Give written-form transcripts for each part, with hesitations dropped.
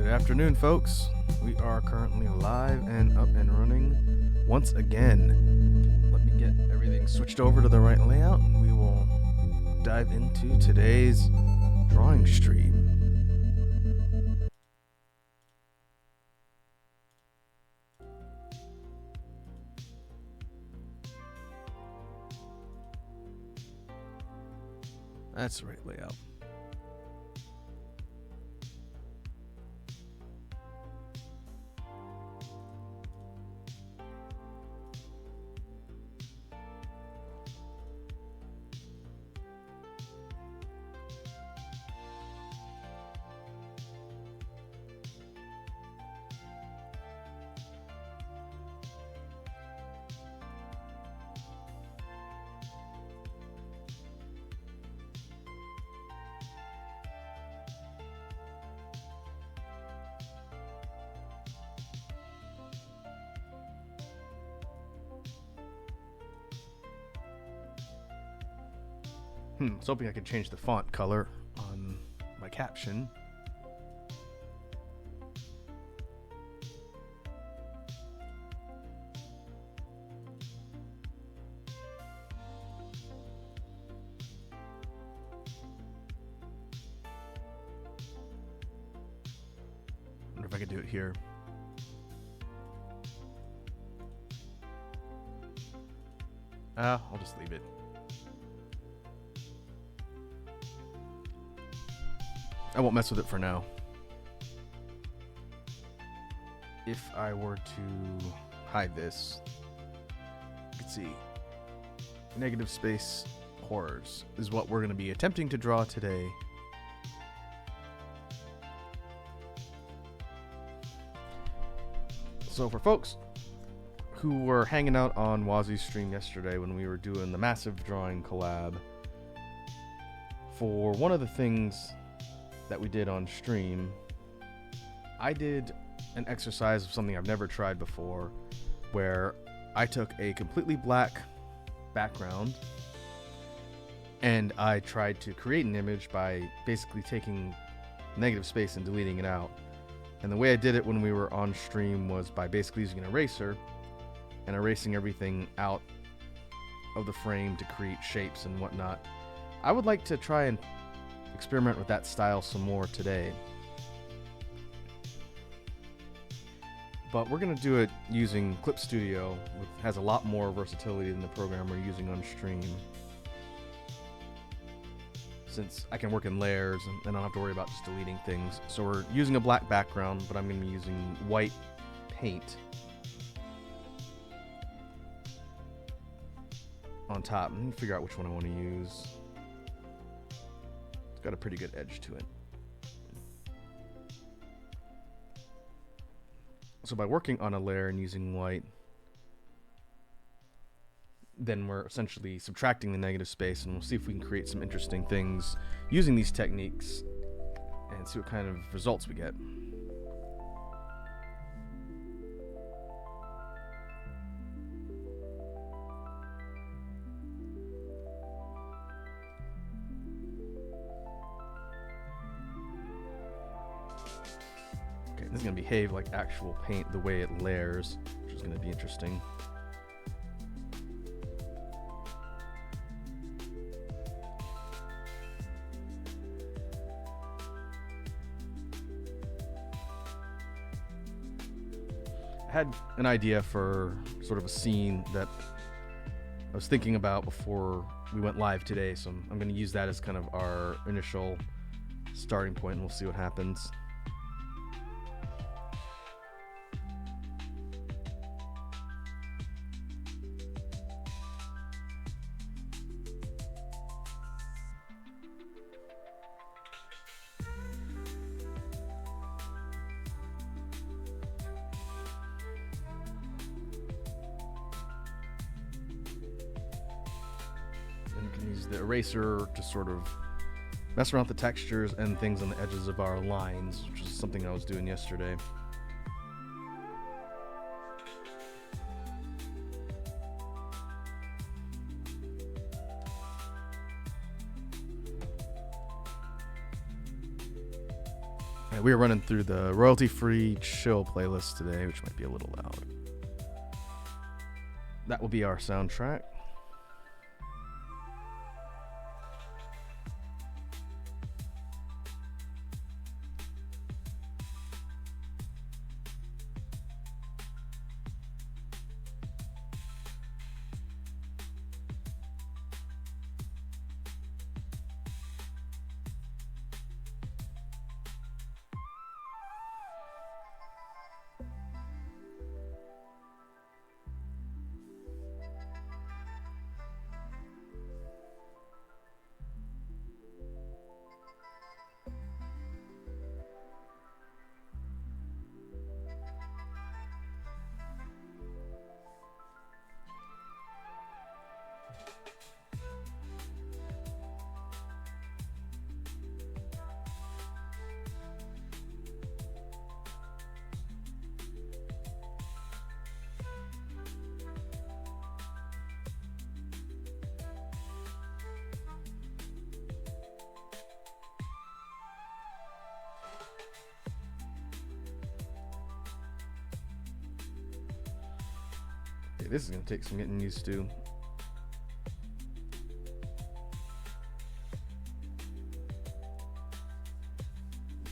Afternoon, folks. We are currently live and up and running once again. Let me get everything switched over to the right layout and we will dive into today's drawing stream. That's the right layout. I was hoping I could change the font color on my caption. Wonder if I could do it here. I'll just leave it. I won't mess with it for now. If I were to hide this, you can see negative space horrors is what we're going to be attempting to draw today. So for folks who were hanging out on Wazi's stream yesterday when we were doing the massive drawing collab, for one of the things that we did on stream, I did an exercise of something I've never tried before, where I took a completely black background and I tried to create an image by basically taking negative space and deleting it out. And the way I did it when we were on stream was by basically using an eraser and erasing everything out of the frame to create shapes and whatnot. I would like to try and experiment with that style some more today. But we're going to do it using Clip Studio, which has a lot more versatility than the program we're using on stream. Since I can work in layers and I don't have to worry about just deleting things. So we're using a black background, but I'm going to be using white paint on top. Let me figure out which one I want to use. It's got a pretty good edge to it. So by working on a layer and using white, then we're essentially subtracting the negative space, and we'll see if we can create some interesting things using these techniques and see what kind of results we get. Okay, this is going to behave like actual paint the way it layers, which is going to be interesting. I had an idea for sort of a scene that I was thinking about before we went live today, so I'm going to use that as kind of our initial starting point, and we'll see what happens. Use the eraser to sort of mess around with the textures and things on the edges of our lines, which is something I was doing yesterday. Yeah, we are running through the royalty-free chill playlist today, which might be a little loud. That will be our soundtrack. Okay, this is going to take some getting used to.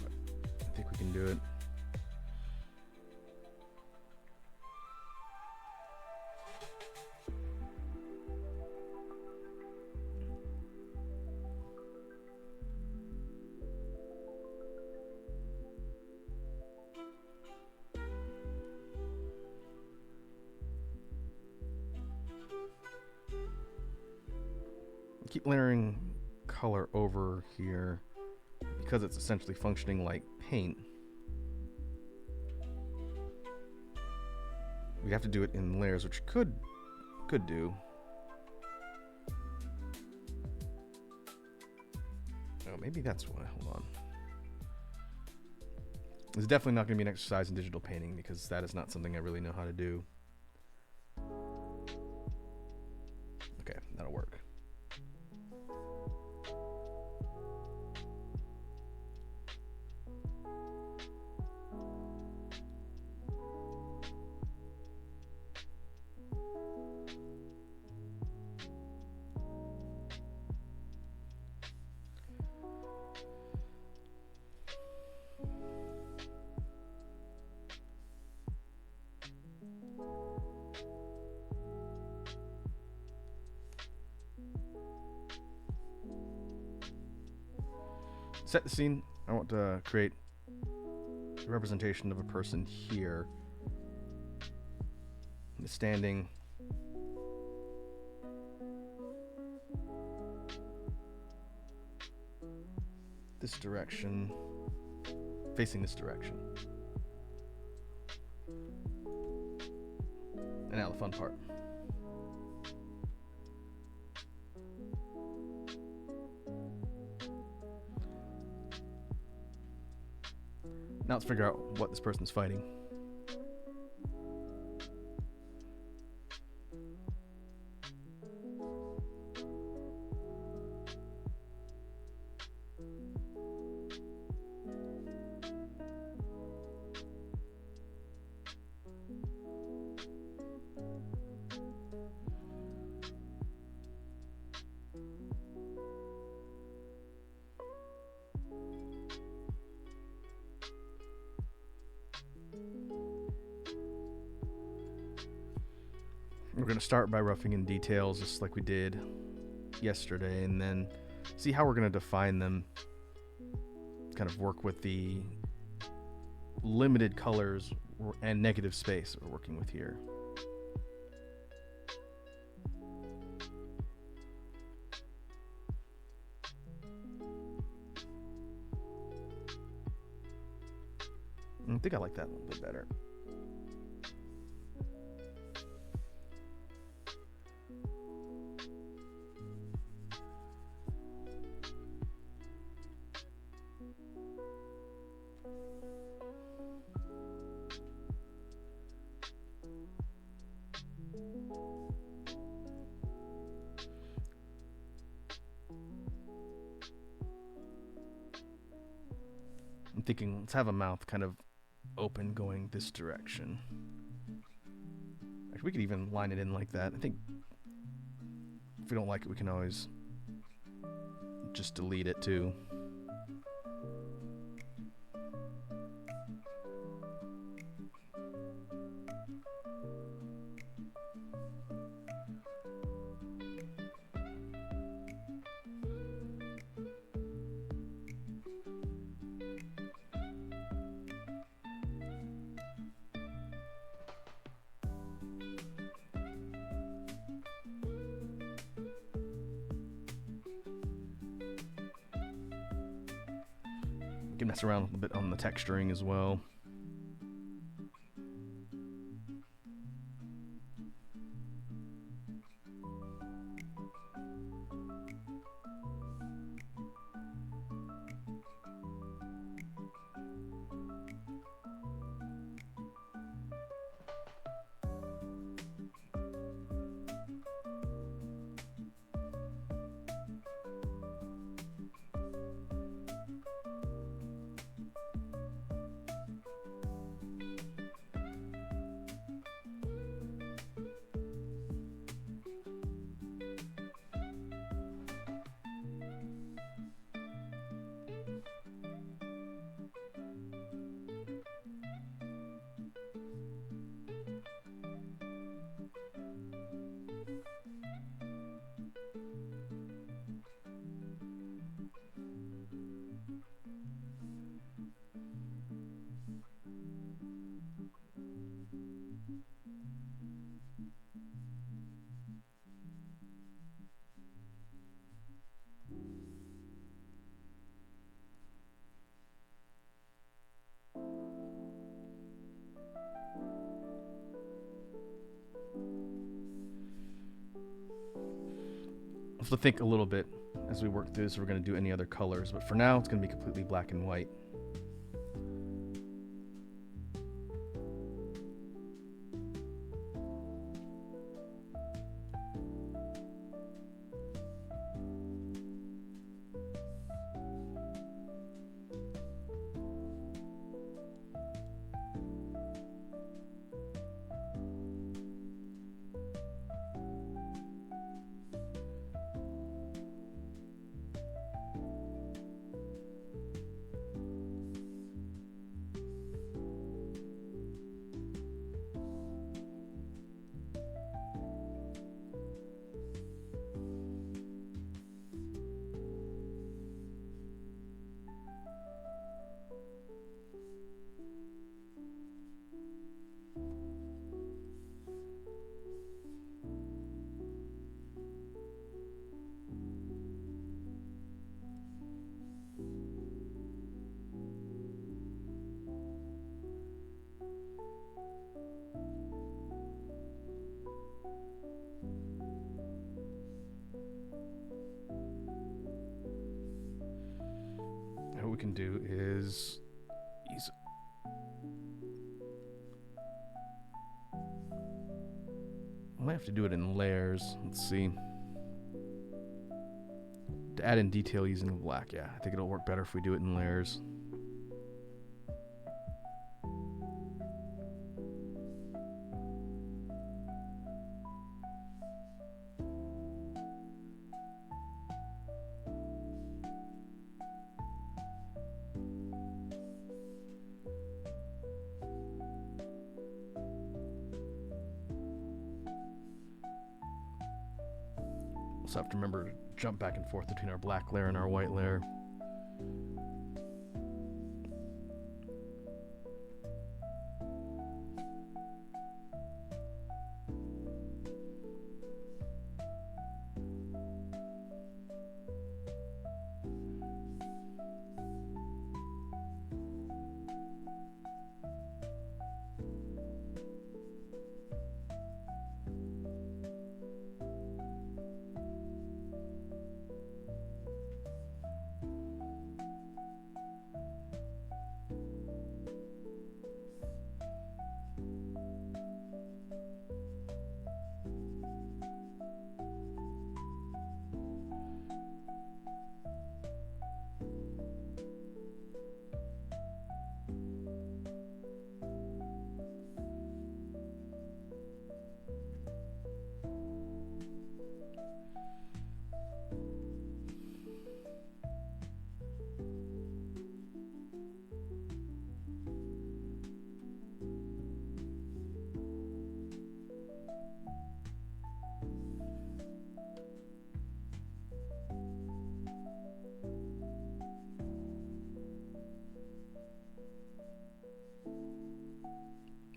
But I think we can do it. Keep layering color over here because it's essentially functioning like paint. We have to do it in layers, which could do. Oh, maybe that's why. Hold on. It's definitely not going to be an exercise in digital painting because that is not something I really know how to do. Okay, that'll work. set the scene. I want to create a representation of a person here, standing this direction, facing this direction. And now the fun part. Now let's figure out what this person's fighting. We're going to start by roughing in details just like we did yesterday, and then see how we're going to define them, kind of work with the limited colors and negative space that we're working with here. I think I like that a little bit better. I'm thinking let's have a mouth kind of open going this direction. Actually, we could even line it in like that. I think if we don't like it, we can always just delete it too. You can mess around a little bit on the texturing as well. Have to think a little bit as we work through this if we're going to do any other colors, but for now it's going to be completely black and white. we can do is use. I might have to do it in layers. Let's see. To add in detail using the black, yeah, I think it'll work better if we do it in layers. Also have to remember to jump back and forth between our black layer and our white layer.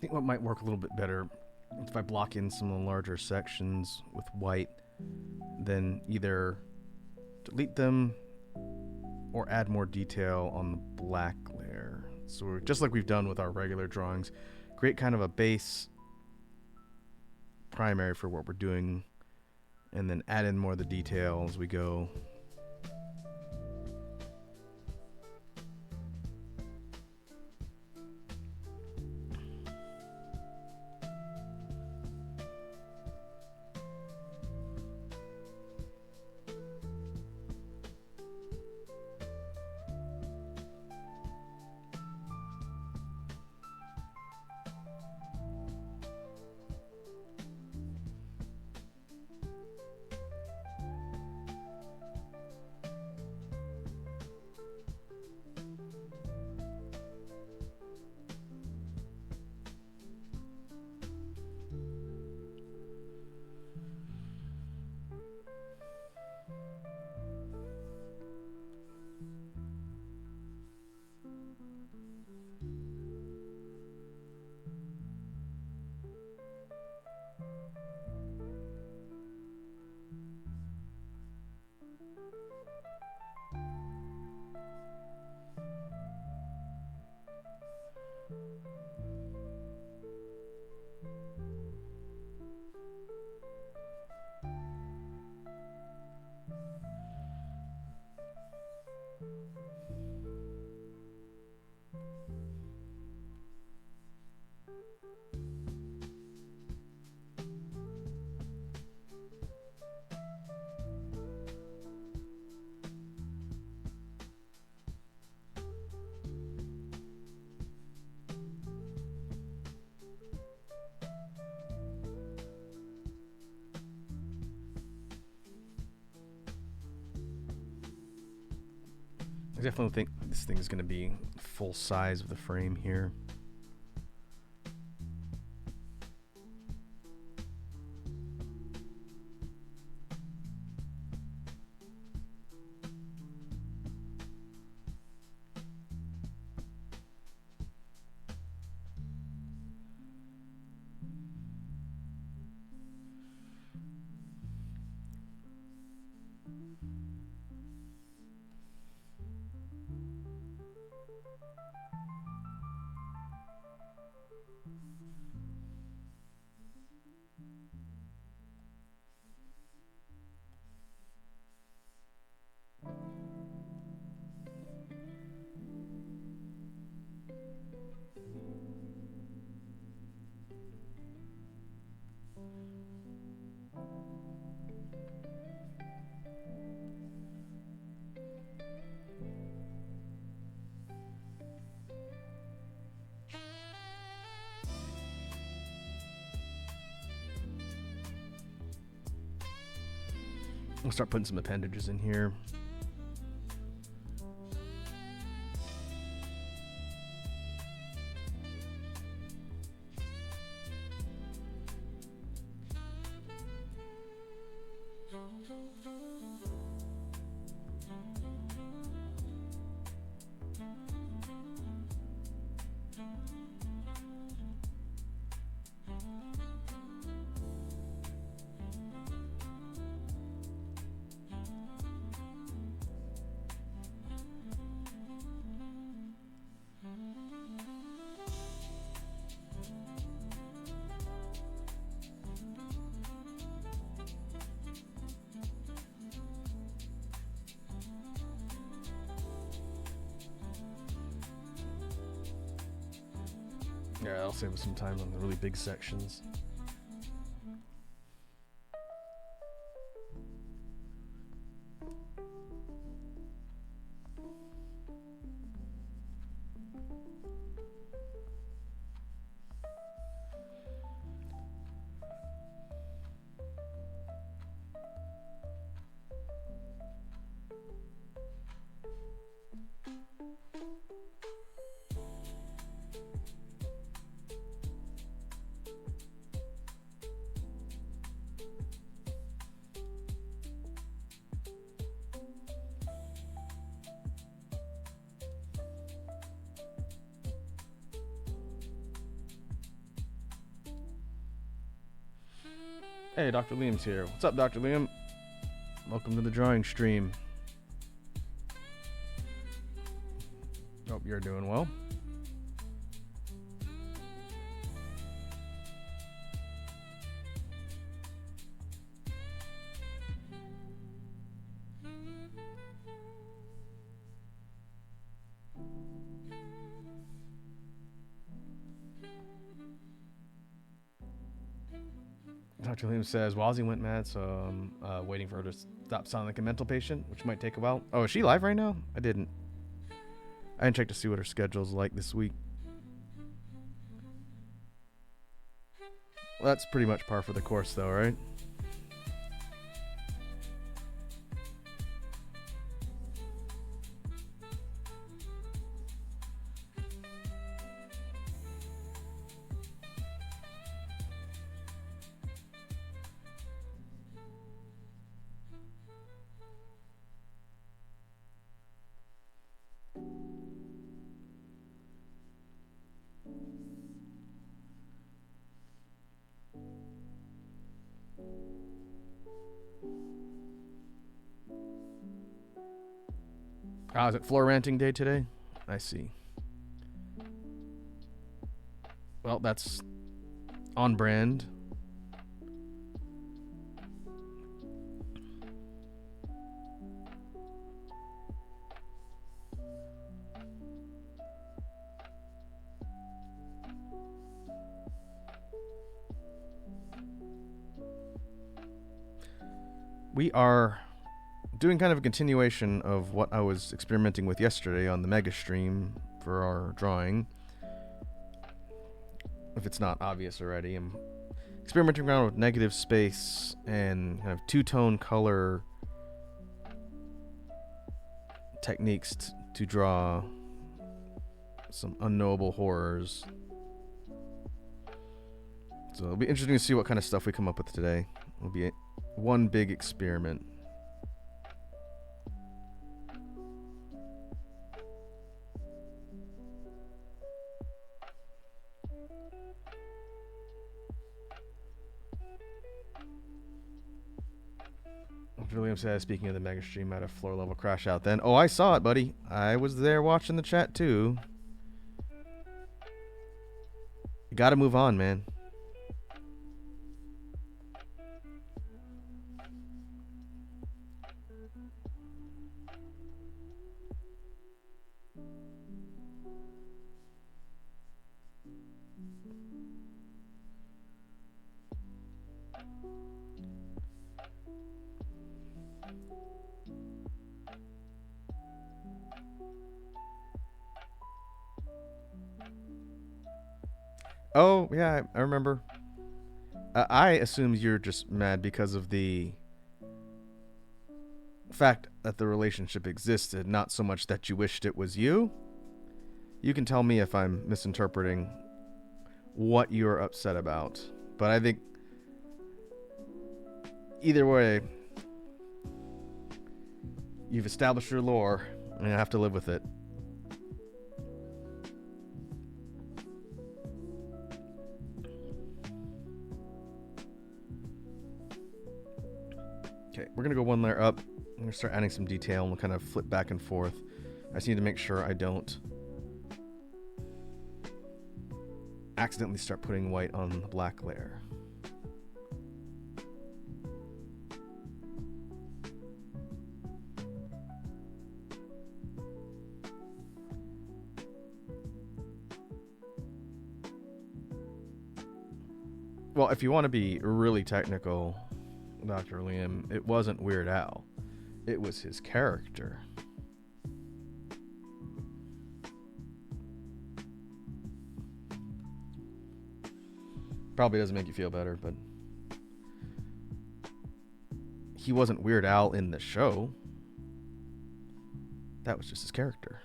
I think what might work a little bit better if I block in some of the larger sections with white, then either delete them or add more detail on the black layer. So we're, just like we've done with our regular drawings, create kind of a base primary for what we're doing and then add in more of the detail as we go. I definitely think this thing is going to be full size of the frame here. We'll start putting some appendages in here. Yeah, I'll save us some time on the really big sections. Hey, Dr. Liam's here. What's up, Dr. Liam? Welcome to the drawing stream. Hope you're doing well. Dr. Liam says, Wazzy went mad, so I'm waiting for her to stop sounding like a mental patient, which might take a while. Oh, is she live right now? I didn't check to see what her schedule's like this week. Well, that's pretty much par for the course, though, right? Ah, is it floor ranting day today? I see. Well, that's on brand. We are doing kind of a continuation of what I was experimenting with yesterday on the mega stream for our drawing. If it's not obvious already, I'm experimenting around with negative space and kind of two-tone color techniques to draw some unknowable horrors. So it'll be interesting to see what kind of stuff we come up with today. It'll be one big experiment. William says, speaking of the mega stream, I had a floor level crash out then. Oh, I saw it, buddy. I was there watching the chat too. You gotta move on, man. Oh, yeah, I remember. I assume you're just mad because of the fact that the relationship existed, not so much that you wished it was you. You can tell me if I'm misinterpreting what you're upset about. But I think either way, you've established your lore, and you have to live with it. Okay, we're going to go one layer up. I'm going to start adding some detail, and we'll kind of flip back and forth. I just need to make sure I don't accidentally start putting white on the black layer. Well, if you want to be really technical, Dr. Liam, it wasn't Weird Al. It was his character. Probably doesn't make you feel better, but he wasn't Weird Al in the show. That was just his character.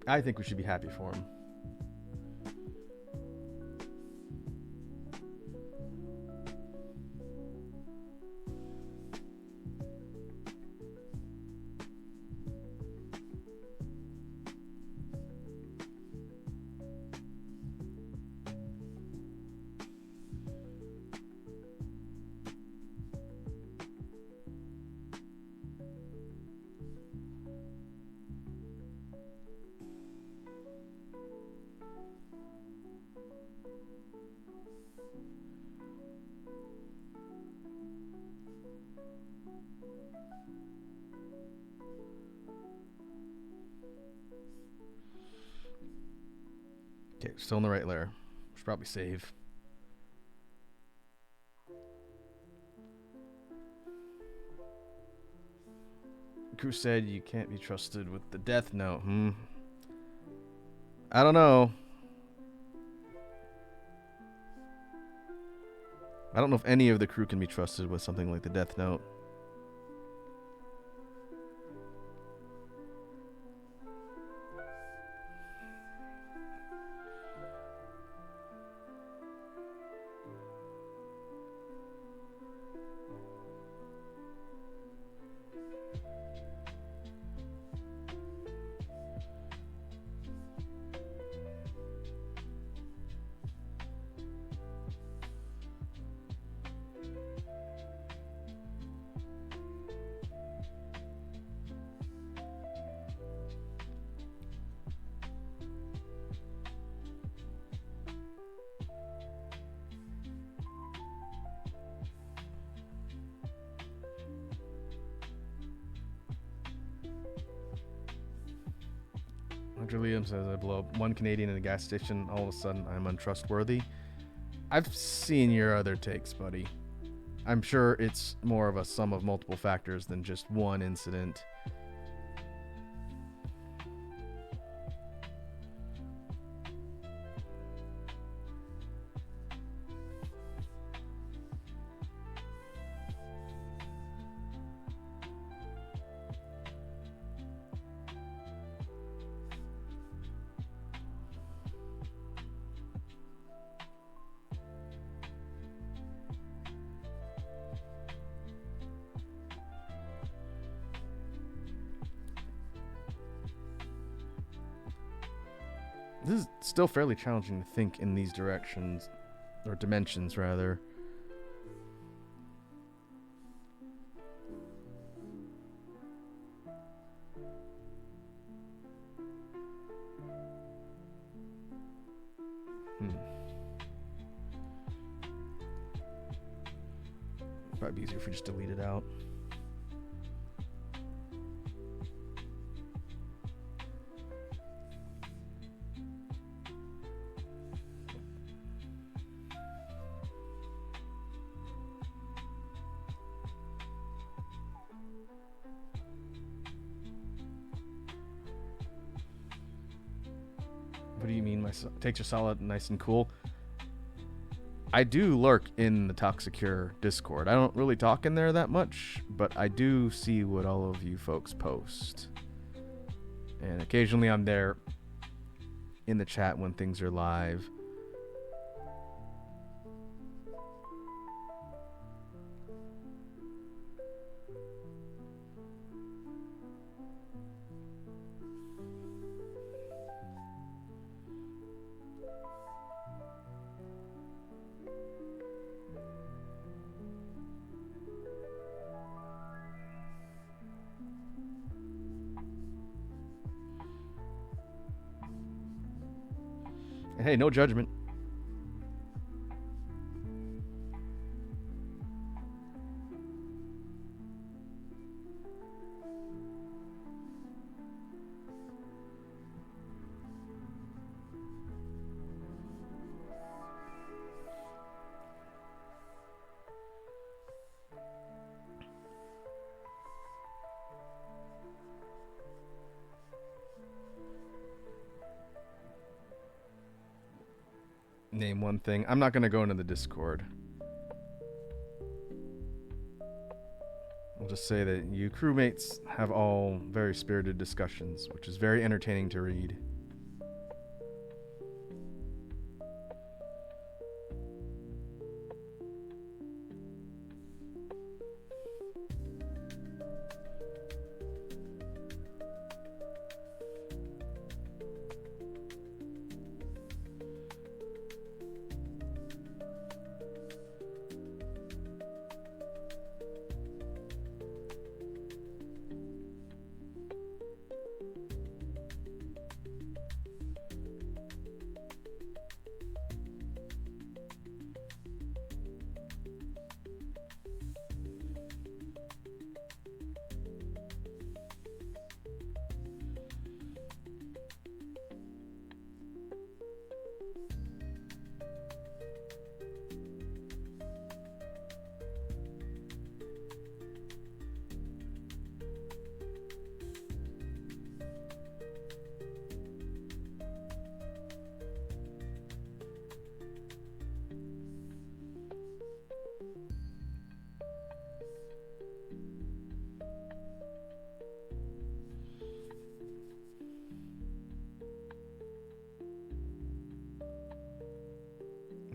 I think we should be happy for him. Okay, still in the right layer. Should probably save. Crew said you can't be trusted with the death note. I don't know. I don't know if any of the crew can be trusted with something like the death note. Dr. Liam says I blow up one Canadian in a gas station. All of a sudden, I'm untrustworthy. I've seen your other takes, buddy. I'm sure it's more of a sum of multiple factors than just one incident. This is still fairly challenging to think in these directions, or dimensions rather. Probably be easier if we just delete it out. What do you mean? Takes your solid nice and cool. I do lurk in the Toxicure Discord. I don't really talk in there that much, but I do see what all of you folks post. And occasionally I'm there in the chat when things are live. And hey, no judgment. Name one thing. I'm not going to go into the Discord. I'll just say that you crewmates have all very spirited discussions, which is very entertaining to read.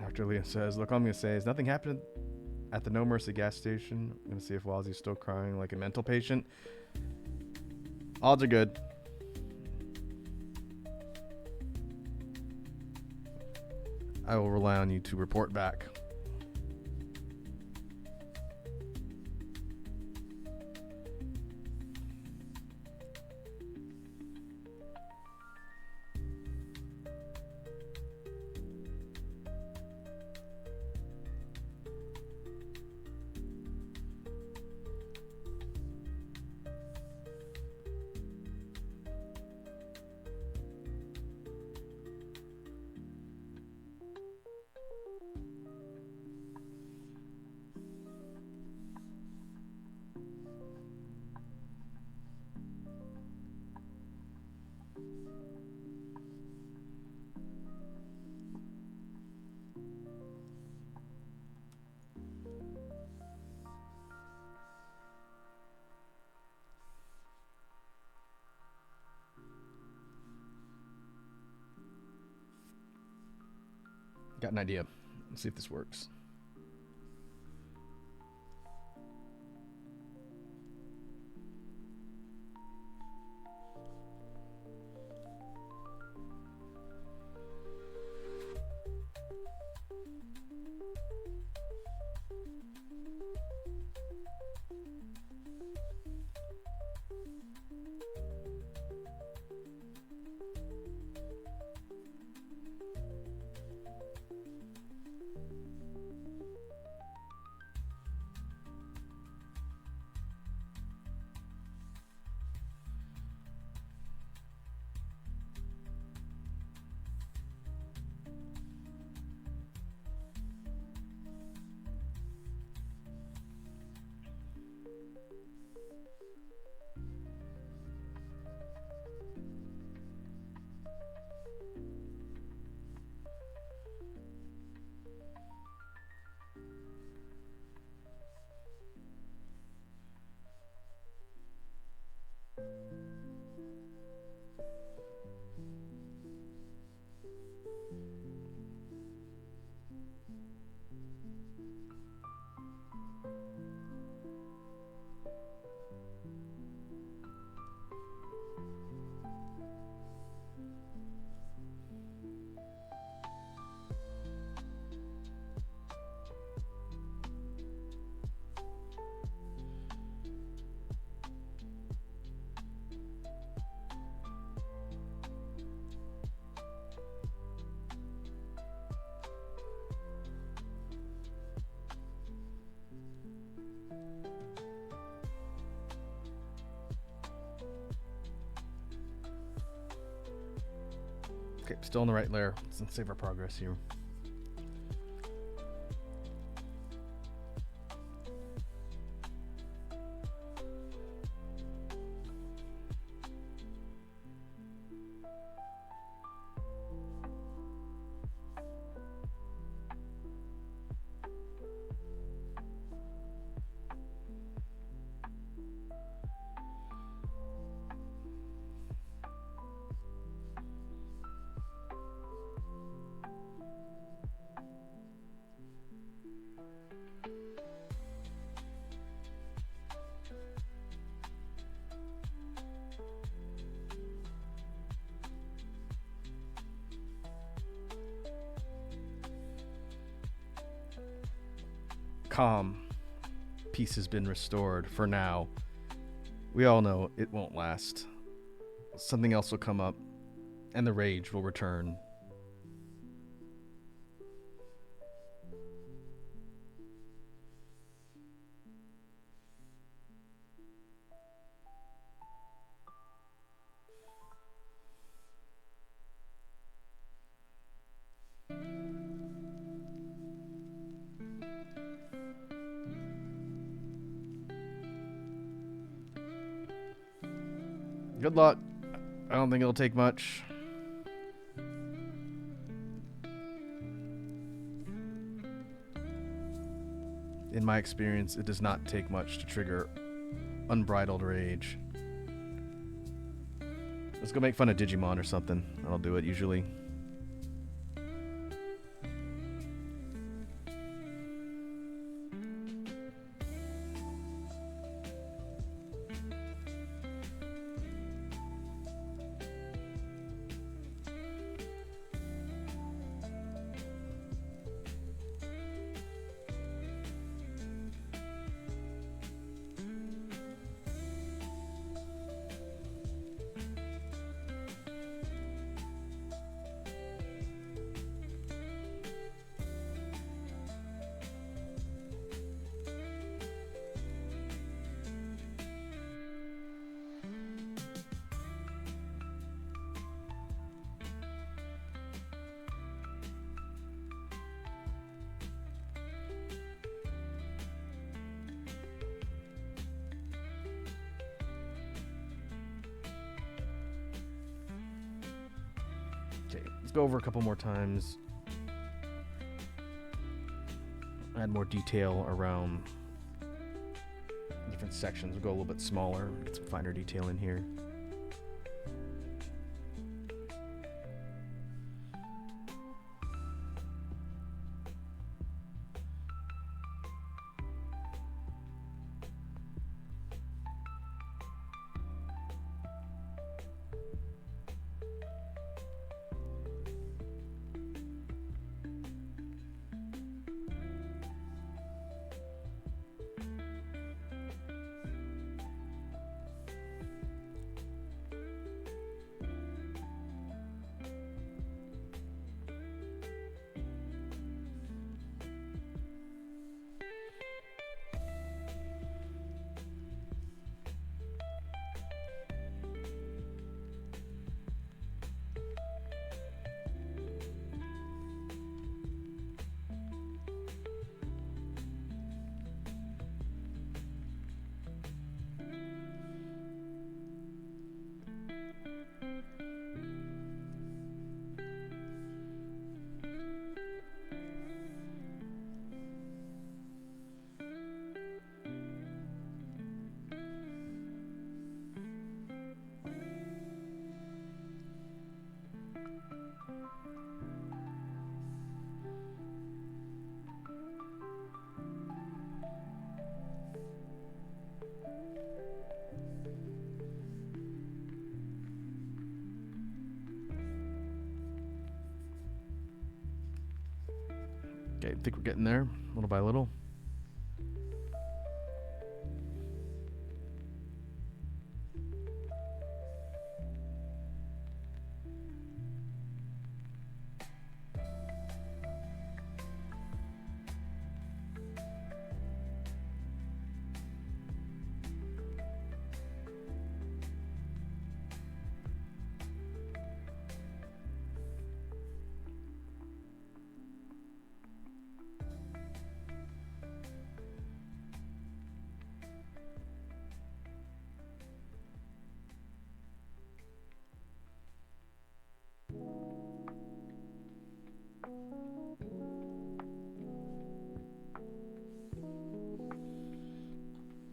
Dr. Leah says, look, all I'm going to say is nothing happened at the No Mercy gas station. I'm going to see if Wazzy's still crying like a mental patient. Odds are good. I will rely on you to report back. Got an idea. Let's see if this works. Okay, still in the right layer. Let's save our progress here. Calm. Peace has been restored for now. We all know it won't last. Something else will come up, and the rage will return. Good luck. I don't think it'll take much. In my experience, it does not take much to trigger unbridled rage. Let's go make fun of Digimon or something. That'll do it usually. Okay, let's go over a couple more times. Add more detail around different sections. We'll go a little bit smaller, get some finer detail in here. Okay, I think we're getting there, little by little.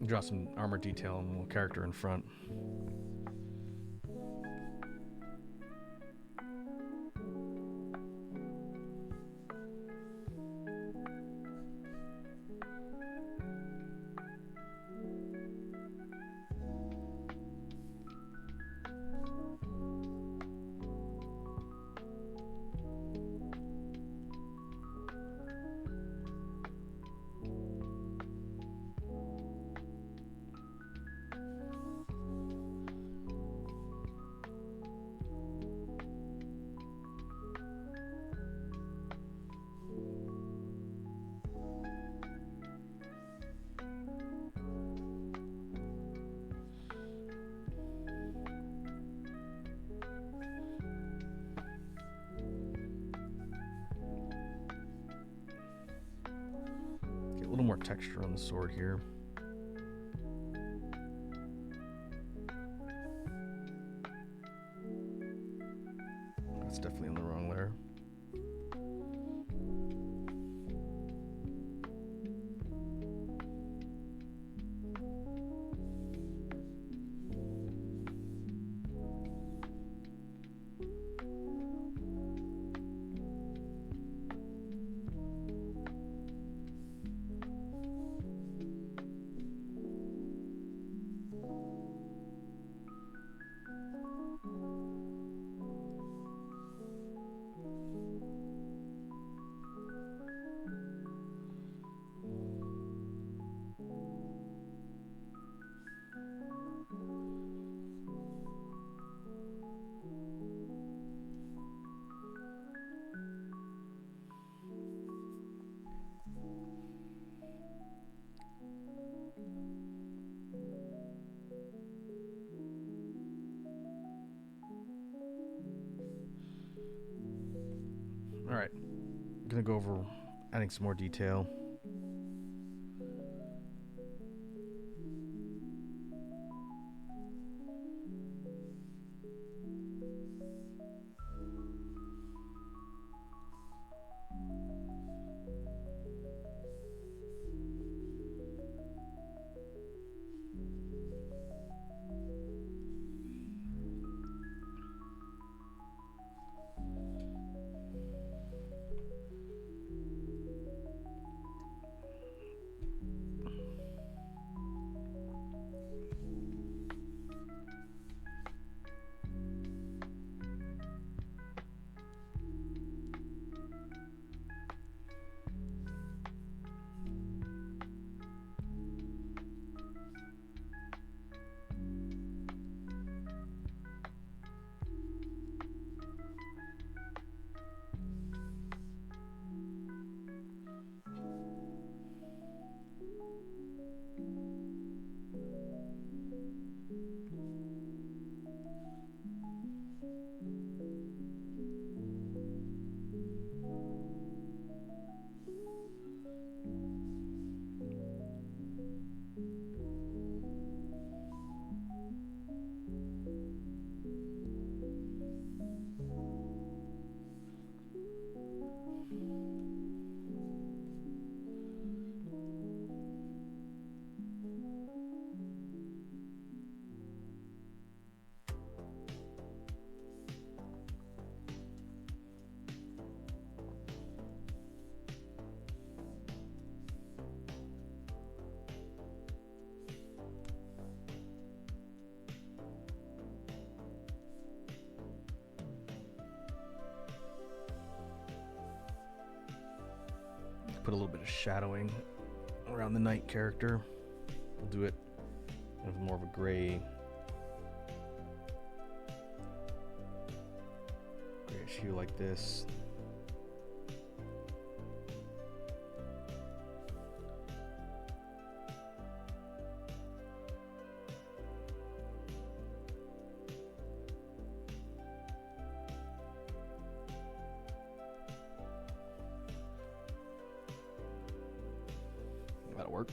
Draw some armor detail and a little character in front. Get a little more texture on the sword here. That's definitely in the wrong layer. Alright, I'm gonna go over adding some more detail. Put a little bit of shadowing around the knight character. We'll do it with more of a grayish hue like this. That'll work.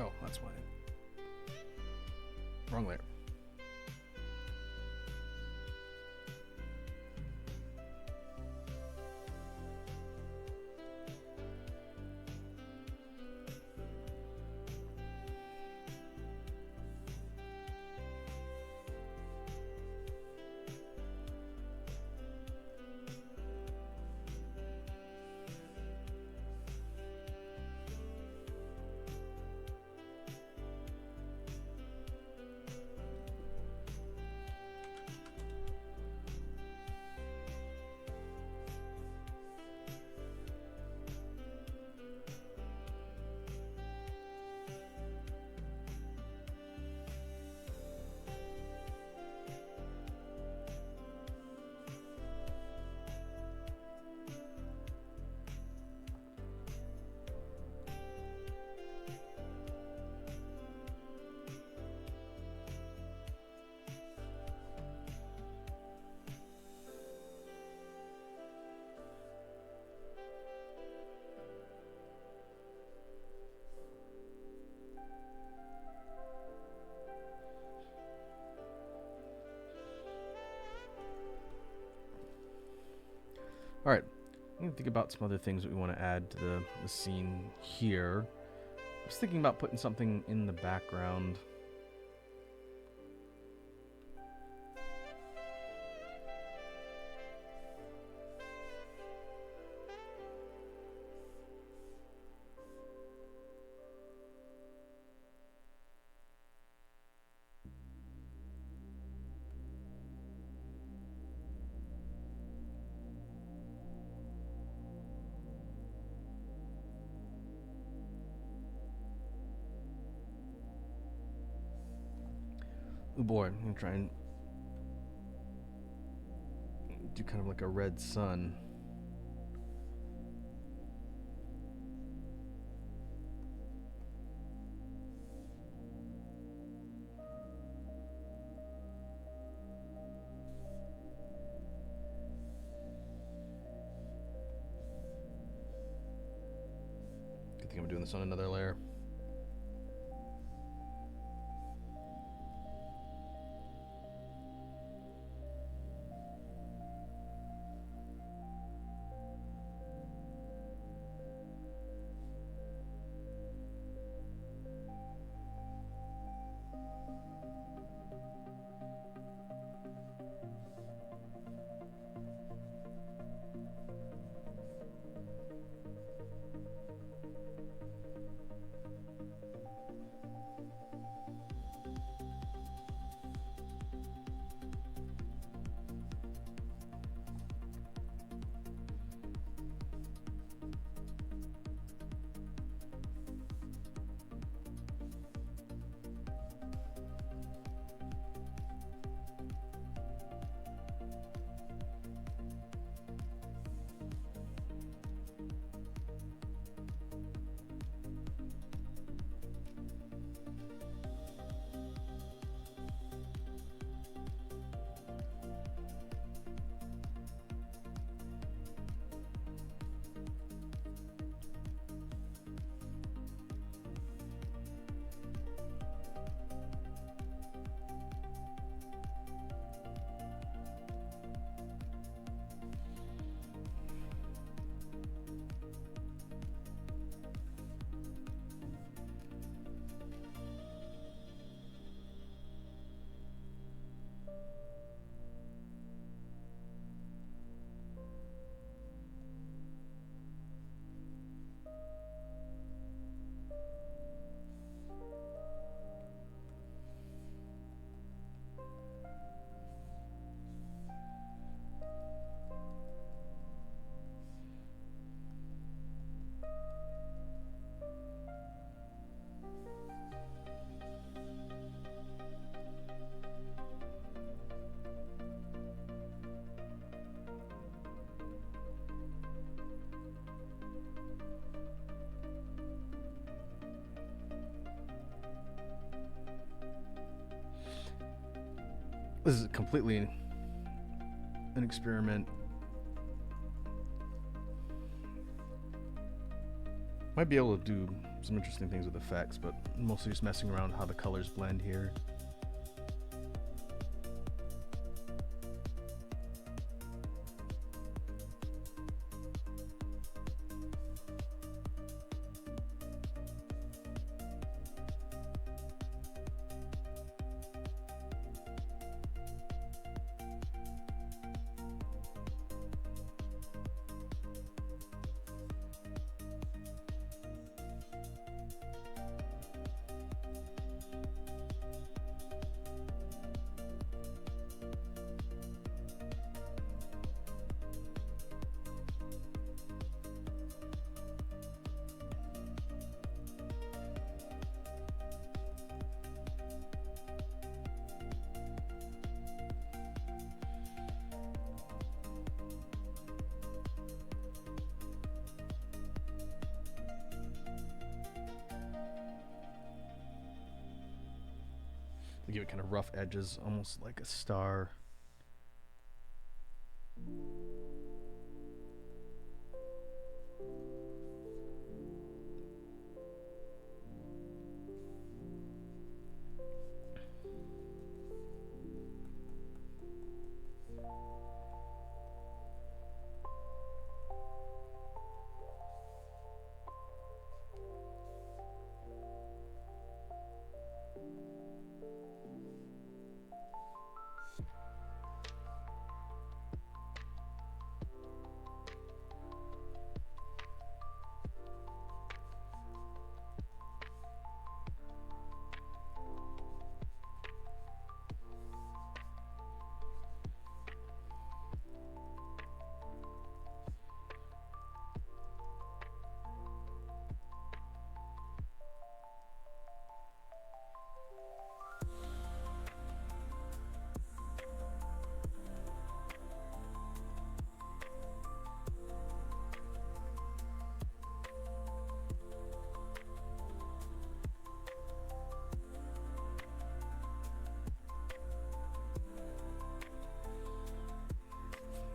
Oh, that's why. Wrong layer. All right, I'm gonna think about some other things that we want to add to the scene here. I was thinking about putting something in the background. Oh boy, I'm gonna try and do kind of like a red sun. Good thing I'm doing this on another layer. This is completely an experiment. Might be able to do some interesting things with effects, but mostly just messing around with how the colors blend here. Give it kind of rough edges, almost like a star.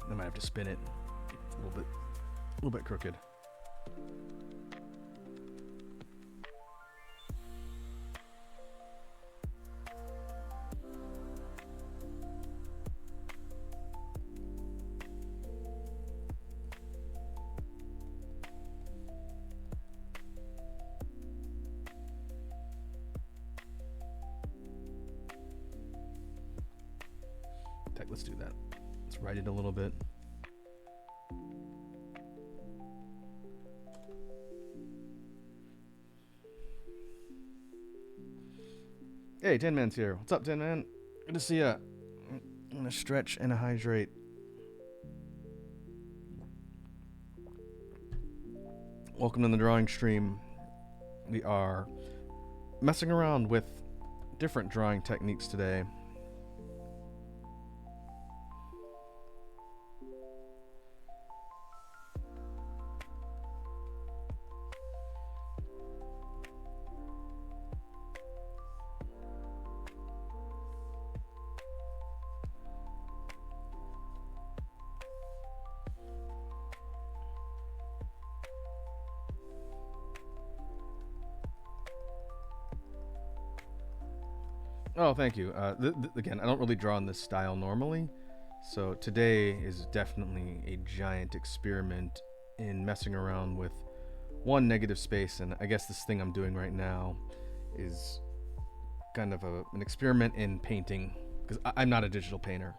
I might have to spin it a little bit crooked. Okay, let's do that. Let's write it a little bit. Hey, Tin Man's here. What's up, Tin Man? Good to see ya. I'm gonna stretch and hydrate. Welcome to the drawing stream. We are messing around with different drawing techniques today. Oh, thank you. Again, I don't really draw in this style normally, so today is definitely a giant experiment in messing around with one, negative space, and I guess this thing I'm doing right now is kind of an experiment in painting, because I'm not a digital painter,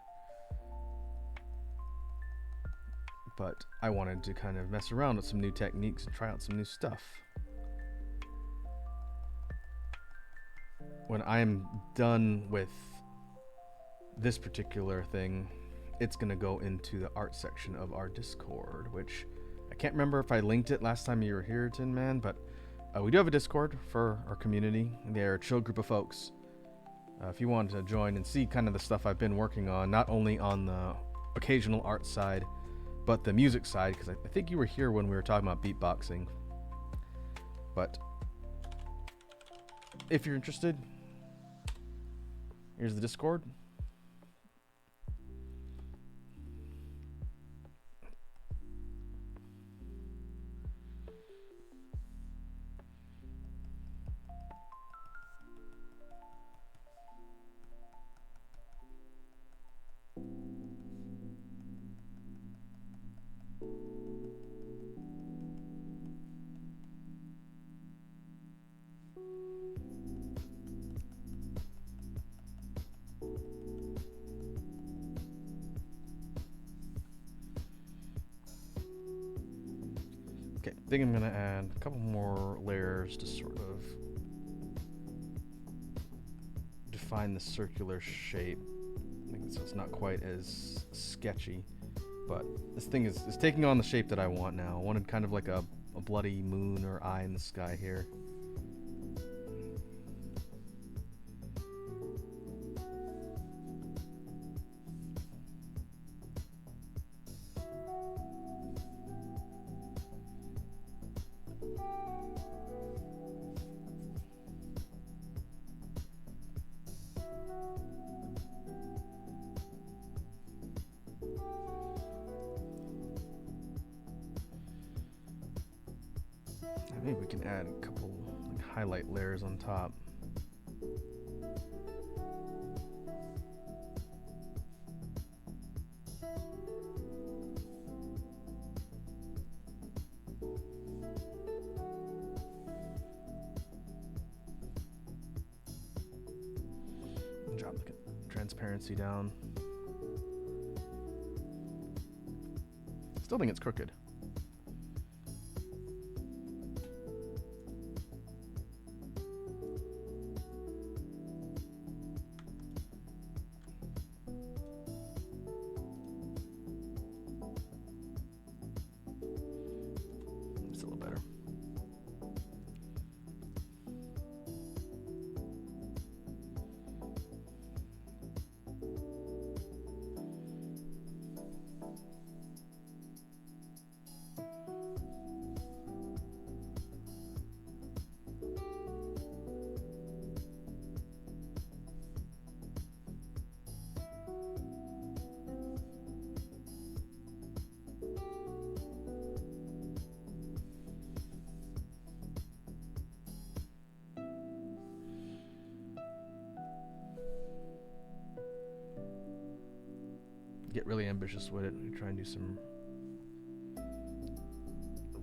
but I wanted to kind of mess around with some new techniques and try out some new stuff. When I'm done with this particular thing, it's going to go into the art section of our Discord, which I can't remember if I linked it last time you were here, Tin Man, but we do have a Discord for our community. They're a chill group of folks. If you want to join and see kind of the stuff I've been working on, not only on the occasional art side, but the music side, because I think you were here when we were talking about beatboxing. But if you're interested, here's the Discord. Okay, I think I'm gonna add a couple more layers to sort of define the circular shape. I think so it's not quite as sketchy, but this thing is taking on the shape that I want now. I wanted kind of like a bloody moon or eye in the sky here. Maybe we can add a couple like highlight layers on top. Drop the transparency down. Still think it's crooked. It's a little better. Get really ambitious with it. We try and do some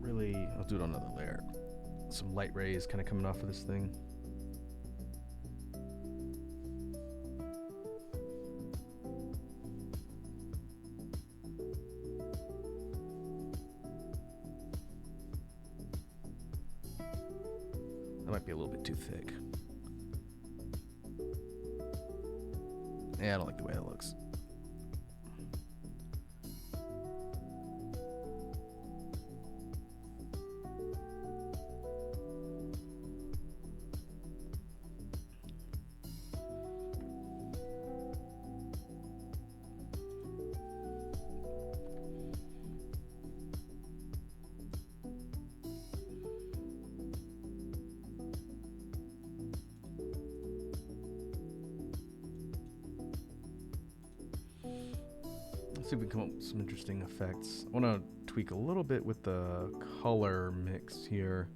really, I'll do it on another layer. Some light rays kind of coming off of this thing. That might be a little bit too thick. Yeah, I don't like the way it looks. Let's see if we can come up with some interesting effects. I want to tweak a little bit with the color mix here.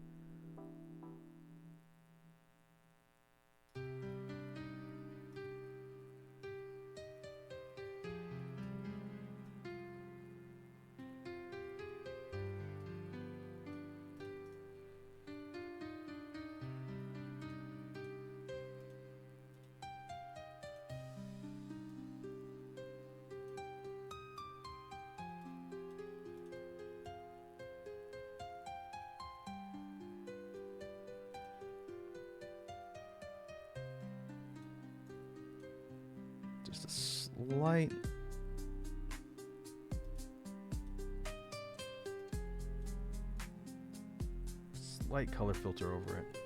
Just a slight color filter over it.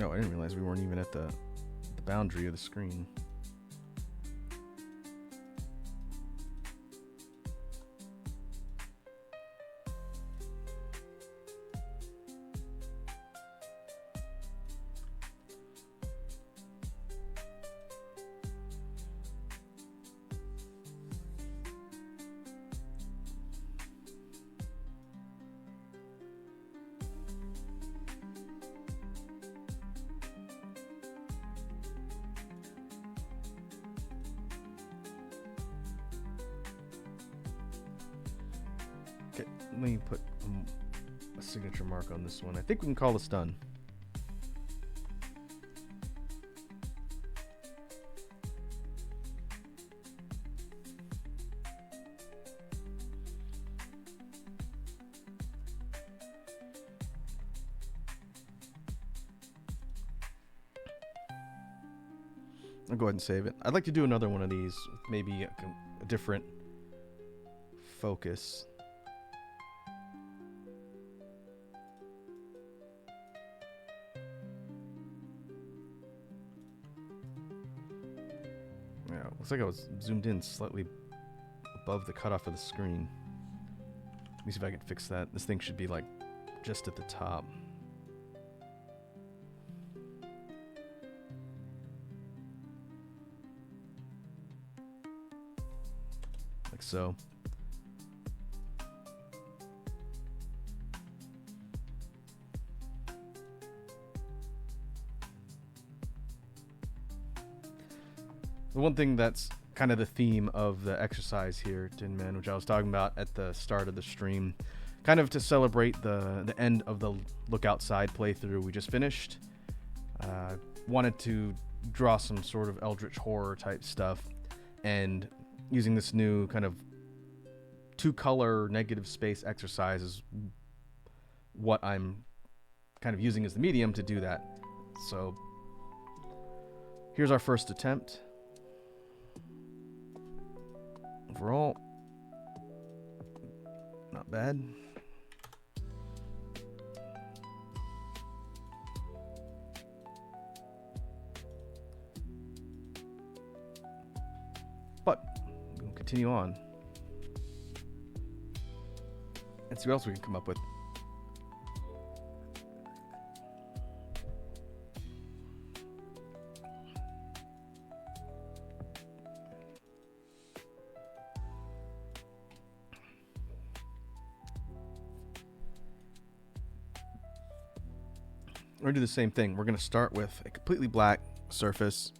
Oh, I didn't realize we weren't even at the boundary of the screen. Okay, let me put a signature mark on this one. I think we can call this done. I'll go ahead and save it. I'd like to do another one of these with maybe a different focus. Yeah, looks like I was zoomed in slightly above the cutoff of the screen. Let me see if I can fix that. This thing should be like just at the top. Like so. The one thing that's kind of the theme of the exercise here, Tin Man, which I was talking about at the start of the stream, kind of to celebrate the end of the Look Outside playthrough we just finished. Wanted to draw some sort of eldritch horror type stuff, and using this new kind of 2-color negative space exercise is what I'm kind of using as the medium to do that. So here's our first attempt. Overall, not bad. But we'll continue on and see what else we can come up with. We're going to do the same thing. We're going to start with a completely black surface,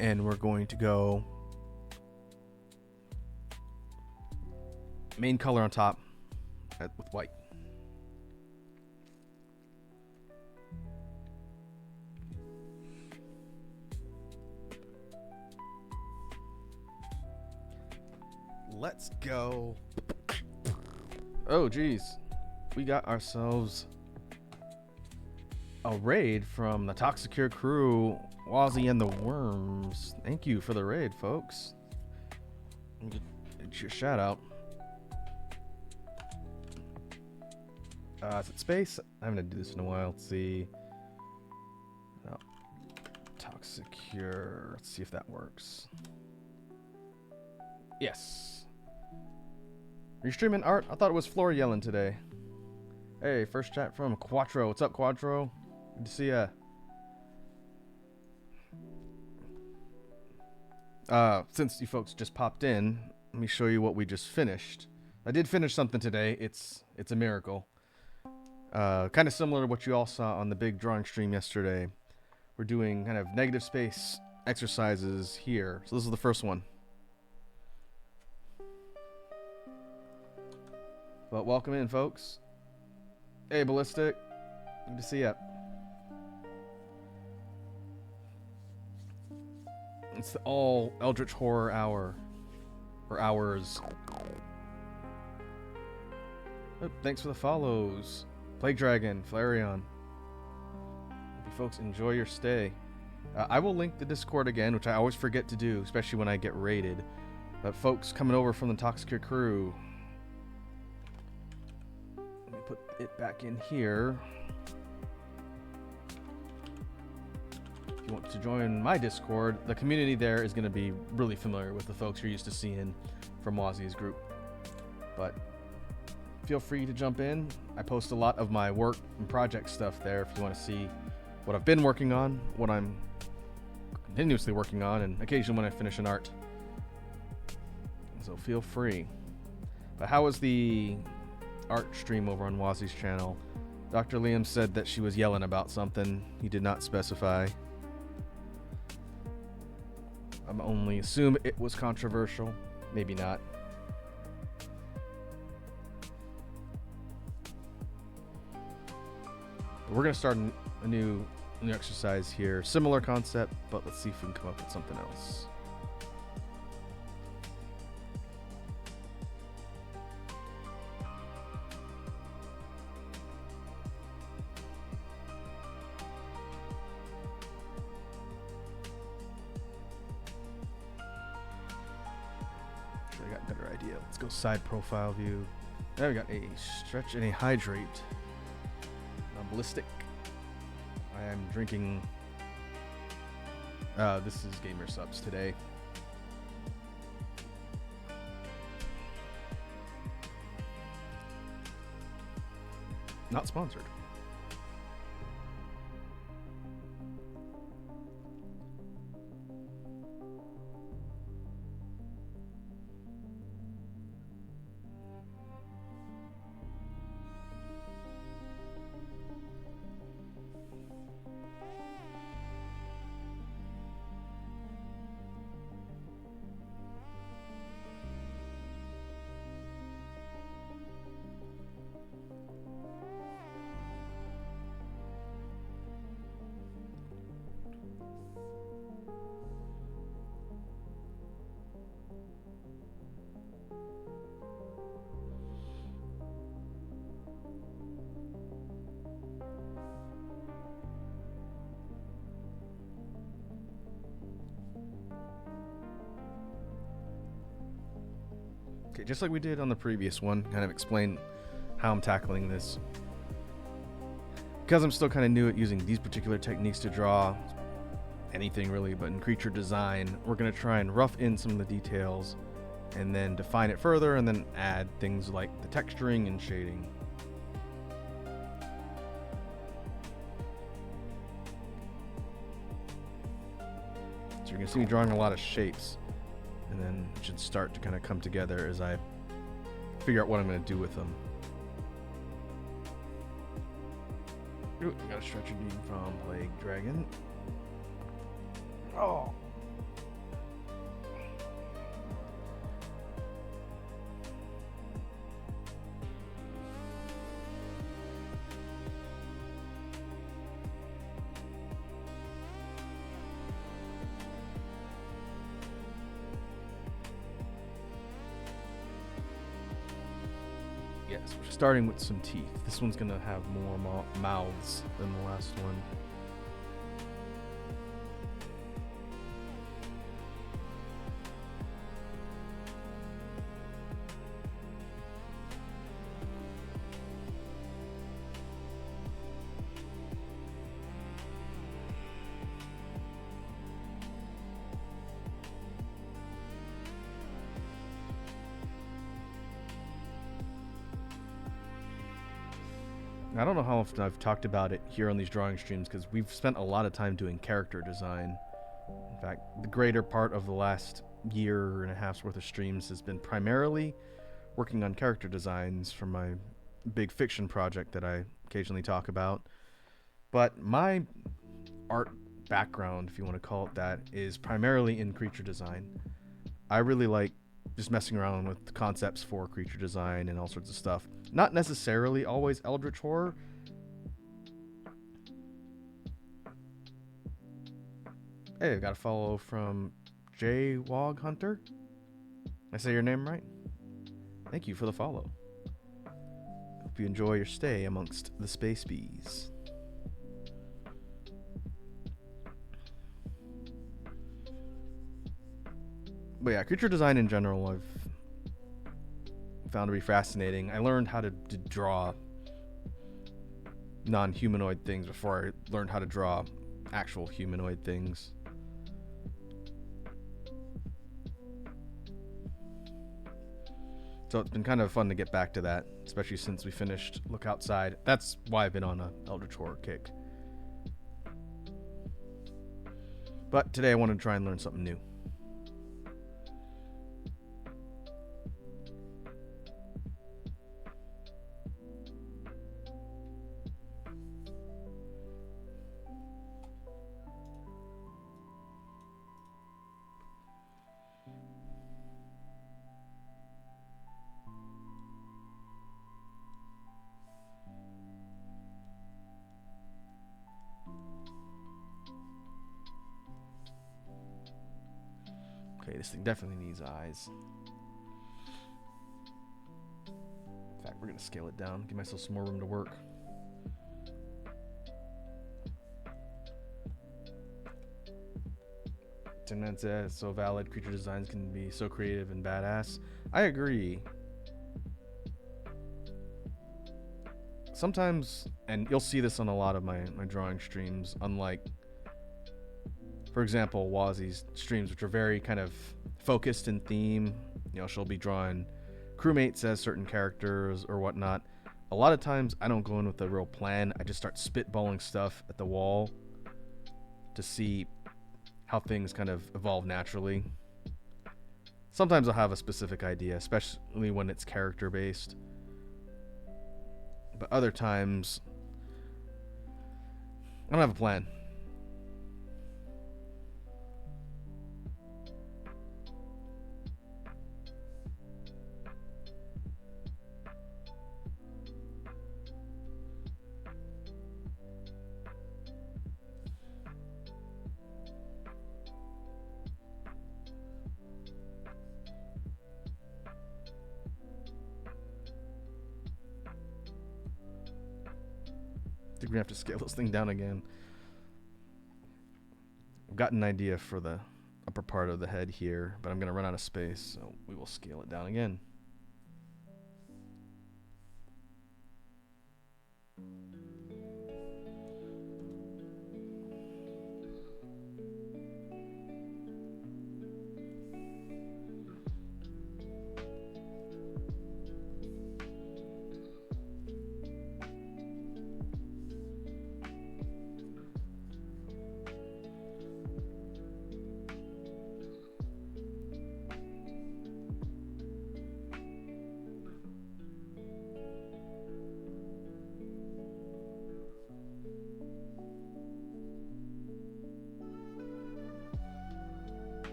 and we're going to go main color on top with white. Let's go. Oh, geez. We got ourselves a raid from the Toxicure crew, Wazzy and the Worms. Thank you for the raid, folks. It's your shout out. Is it space? I haven't done this in a while. Let's see. No. Toxicure. Let's see if that works. Yes. Are you streaming art? I thought it was Floor yelling today. Hey, first chat from Quattro. What's up, Quattro? Good to see ya. Since you folks just popped in, let me show you what we just finished. I did finish something today. It's a miracle. Kind of similar to what you all saw on the big drawing stream yesterday. We're doing kind of negative space exercises here. So this is the first one. But welcome in, folks. Hey, Ballistic. Good to see ya. It's the all Eldritch Horror hour. Or hours. Oh, thanks for the follows. Plague Dragon, Flareon. Hope you folks enjoy your stay. I will link the Discord again, which I always forget to do, especially when I get raided. But folks coming over from the Toxicure crew, let me put it back in here. If you want to join my Discord, the community there is going to be really familiar with the folks you're used to seeing from Wazzy's group. But feel free to jump in. I post a lot of my work and project stuff there if you want to see what I've been working on, what I'm continuously working on, and occasionally when I finish an art. So feel free. But how was the art stream over on Wazzy's channel? Dr. Liam said that she was yelling about something. He did not specify. I'm only assume it was controversial. Maybe not. But we're gonna start a new exercise here, similar concept, but let's see if we can come up with something else. I got a better idea. Let's go side profile view. There we got a stretch and a hydrate. Ballistic. I am drinking. This is Gamer Subs today. Not sponsored. Okay, just like we did on the previous one, kind of explain how I'm tackling this. Because I'm still kind of new at using these particular techniques to draw anything really, but in creature design, we're going to try and rough in some of the details and then define it further and then add things like the texturing and shading. So you're going to see me drawing a lot of shapes. And then it should start to kind of come together as I figure out what I'm going to do with them. Ooh, I got a stretcher beam from Plague Dragon. Oh! Yes, we're starting with some teeth. This one's gonna have more mouths than the last one. I don't know how often I've talked about it here on these drawing streams because we've spent a lot of time doing character design. In fact, the greater part of the last year and a half's worth of streams has been primarily working on character designs for my big fiction project that I occasionally talk about. But my art background, if you want to call it that, is primarily in creature design. I really like just messing around with the concepts for creature design and all sorts of stuff. Not necessarily always eldritch horror. Hey, I got a follow from J Wog Hunter. Did I say your name right? Thank you for the follow. Hope you enjoy your stay amongst the space bees. But yeah, creature design in general I've found to be fascinating. I learned how to draw non-humanoid things before I learned how to draw actual humanoid things. So it's been kind of fun to get back to that, especially since we finished Look Outside. That's why I've been on a Eldritch Horror kick. But today I wanted to try and learn something new. Okay, this thing definitely needs eyes. In fact, we're going to scale it down, give myself some more room to work. Internet says so valid. Creature designs can be so creative and badass. I agree. Sometimes, and you'll see this on a lot of my drawing streams, unlike, for example, Wazi's streams, which are very kind of focused in theme. You know, she'll be drawing crewmates as certain characters or whatnot. A lot of times, I don't go in with a real plan. I just start spitballing stuff at the wall to see how things kind of evolve naturally. Sometimes I'll have a specific idea, especially when it's character-based. But other times, I don't have a plan. I think we're gonna have to scale this thing down again. I've got an idea for the upper part of the head here, but I'm gonna run out of space, so we will scale it down again.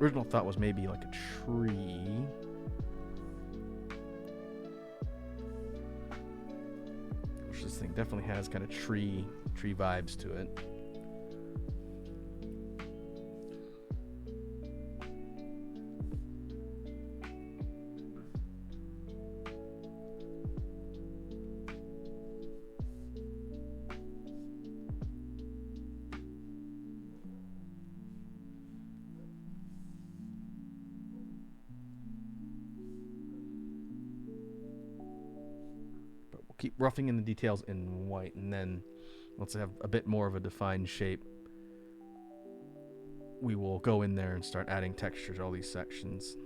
Original thought was maybe like a tree. Which this thing definitely has kind of tree vibes to it. Keep roughing in the details in white, and then once I have a bit more of a defined shape, we will go in there and start adding texture to all these sections.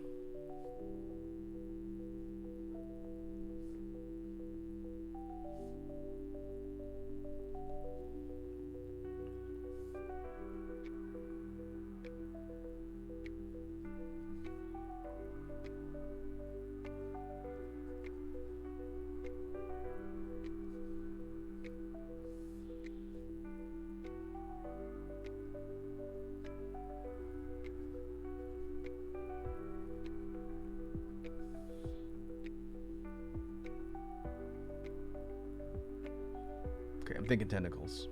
Okay, I'm thinking tentacles.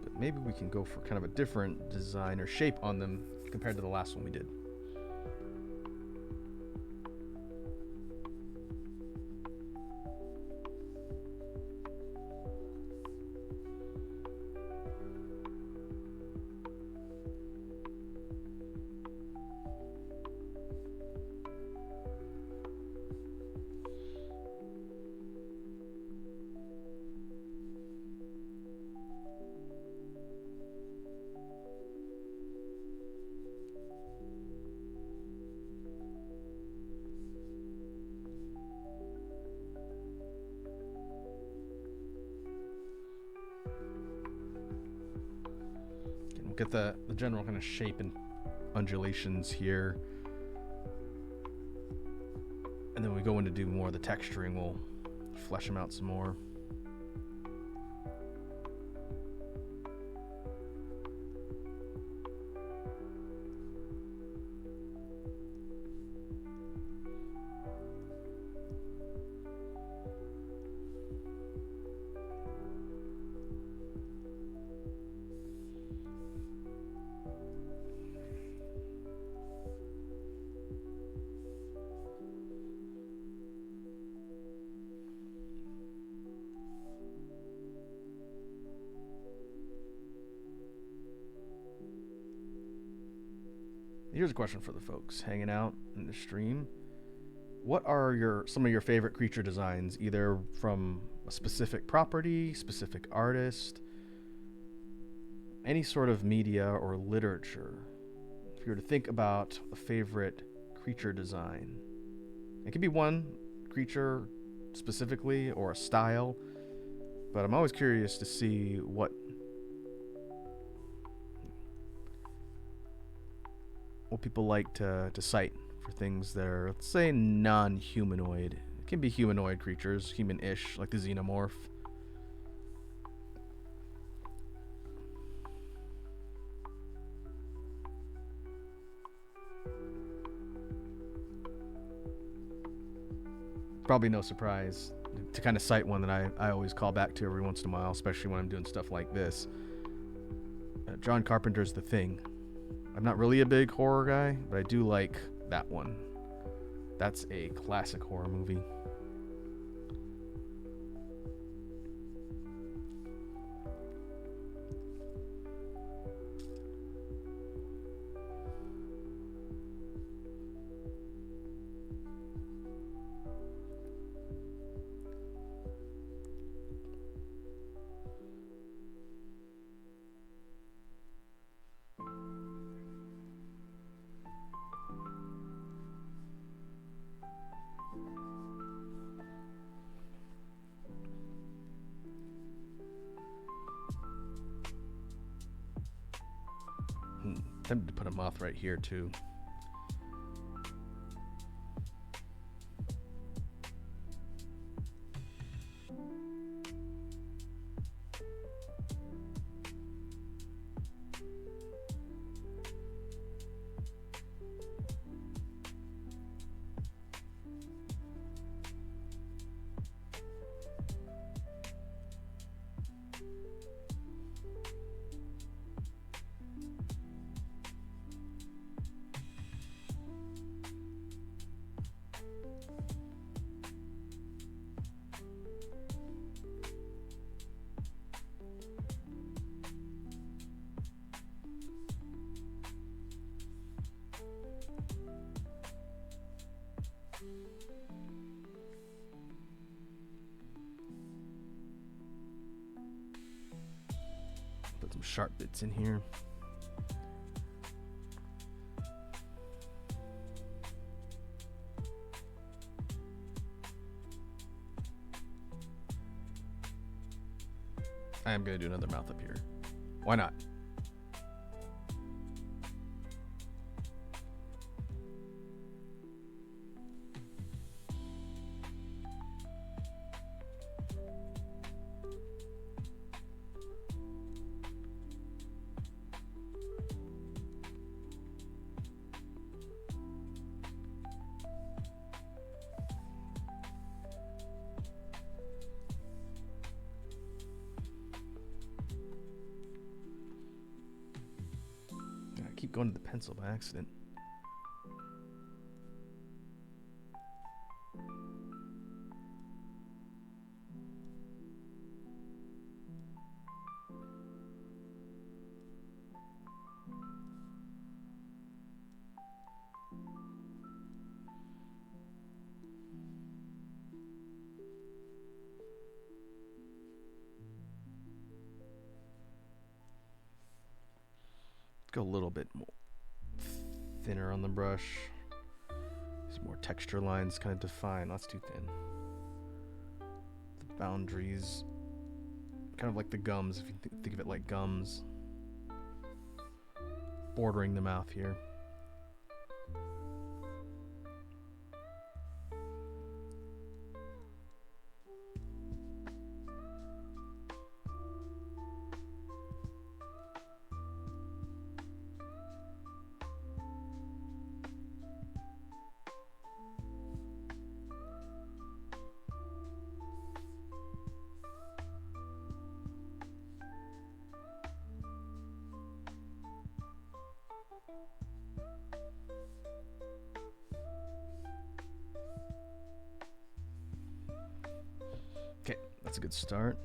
But maybe we can go for kind of a different design or shape on them compared to the last one we did. Get the general kind of shape and undulations here, and then we go in to do more of the texturing. We'll flesh them out some more. Here's a question for the folks hanging out in the stream. What are some of your favorite creature designs, either from a specific property, specific artist, any sort of media or literature? If you were to think about a favorite creature design, it could be one creature specifically or a style, but I'm always curious to see what people like to cite for things that are, let's say, non-humanoid. It can be humanoid creatures, human-ish, like the xenomorph. Probably no surprise to kind of cite one that I always call back to every once in a while, especially when I'm doing stuff like this. John Carpenter's The Thing. I'm not really a big horror guy, but I do like that one. That's a classic horror movie. Tempted to put a moth right here too. Put some sharp bits in here. I am going to do another mouth up here. Why not? Keep going to the pencil by accident. Go a little bit more thinner on the brush. These more texture lines kind of define. That's too thin. The boundaries, kind of like the gums, if you think of it like gums, bordering the mouth here. Okay, that's a good start.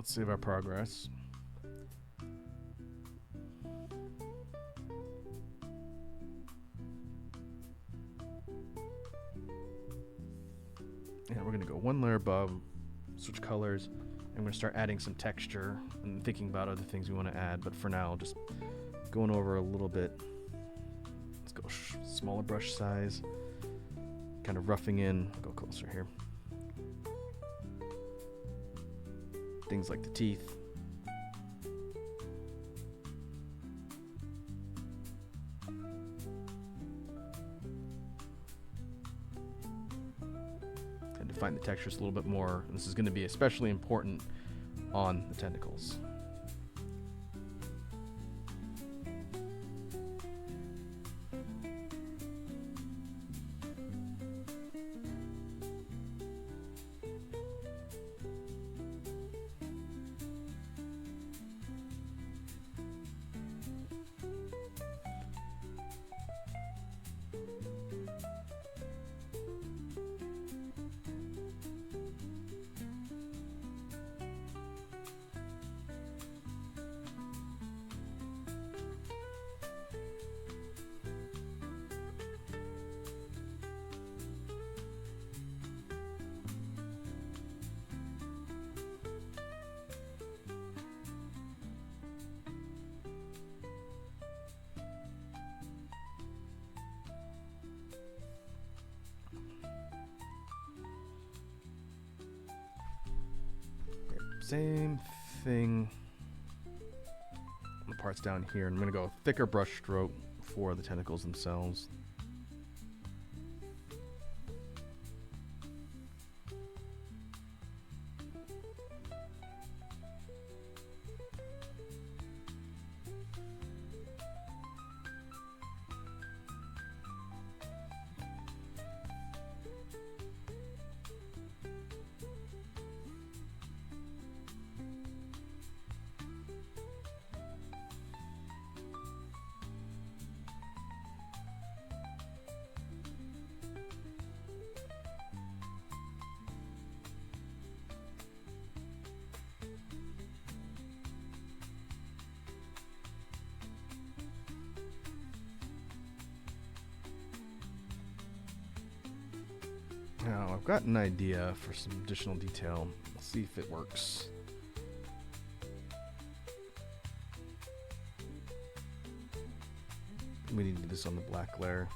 let's save our progress. And we're going to go one layer above, switch colors, and we're going to start adding some texture and thinking about other things we want to add. But for now, just going over a little bit. Let's go smaller brush size, kind of roughing in. I'll go closer here. Things like the teeth. And define the textures a little bit more. And this is going to be especially important on the tentacles. Same thing on the parts down here. I'm going to go thicker brush stroke for the tentacles themselves. Now, I've got an idea for some additional detail. Let's see if it works. We need to do this on the black layer.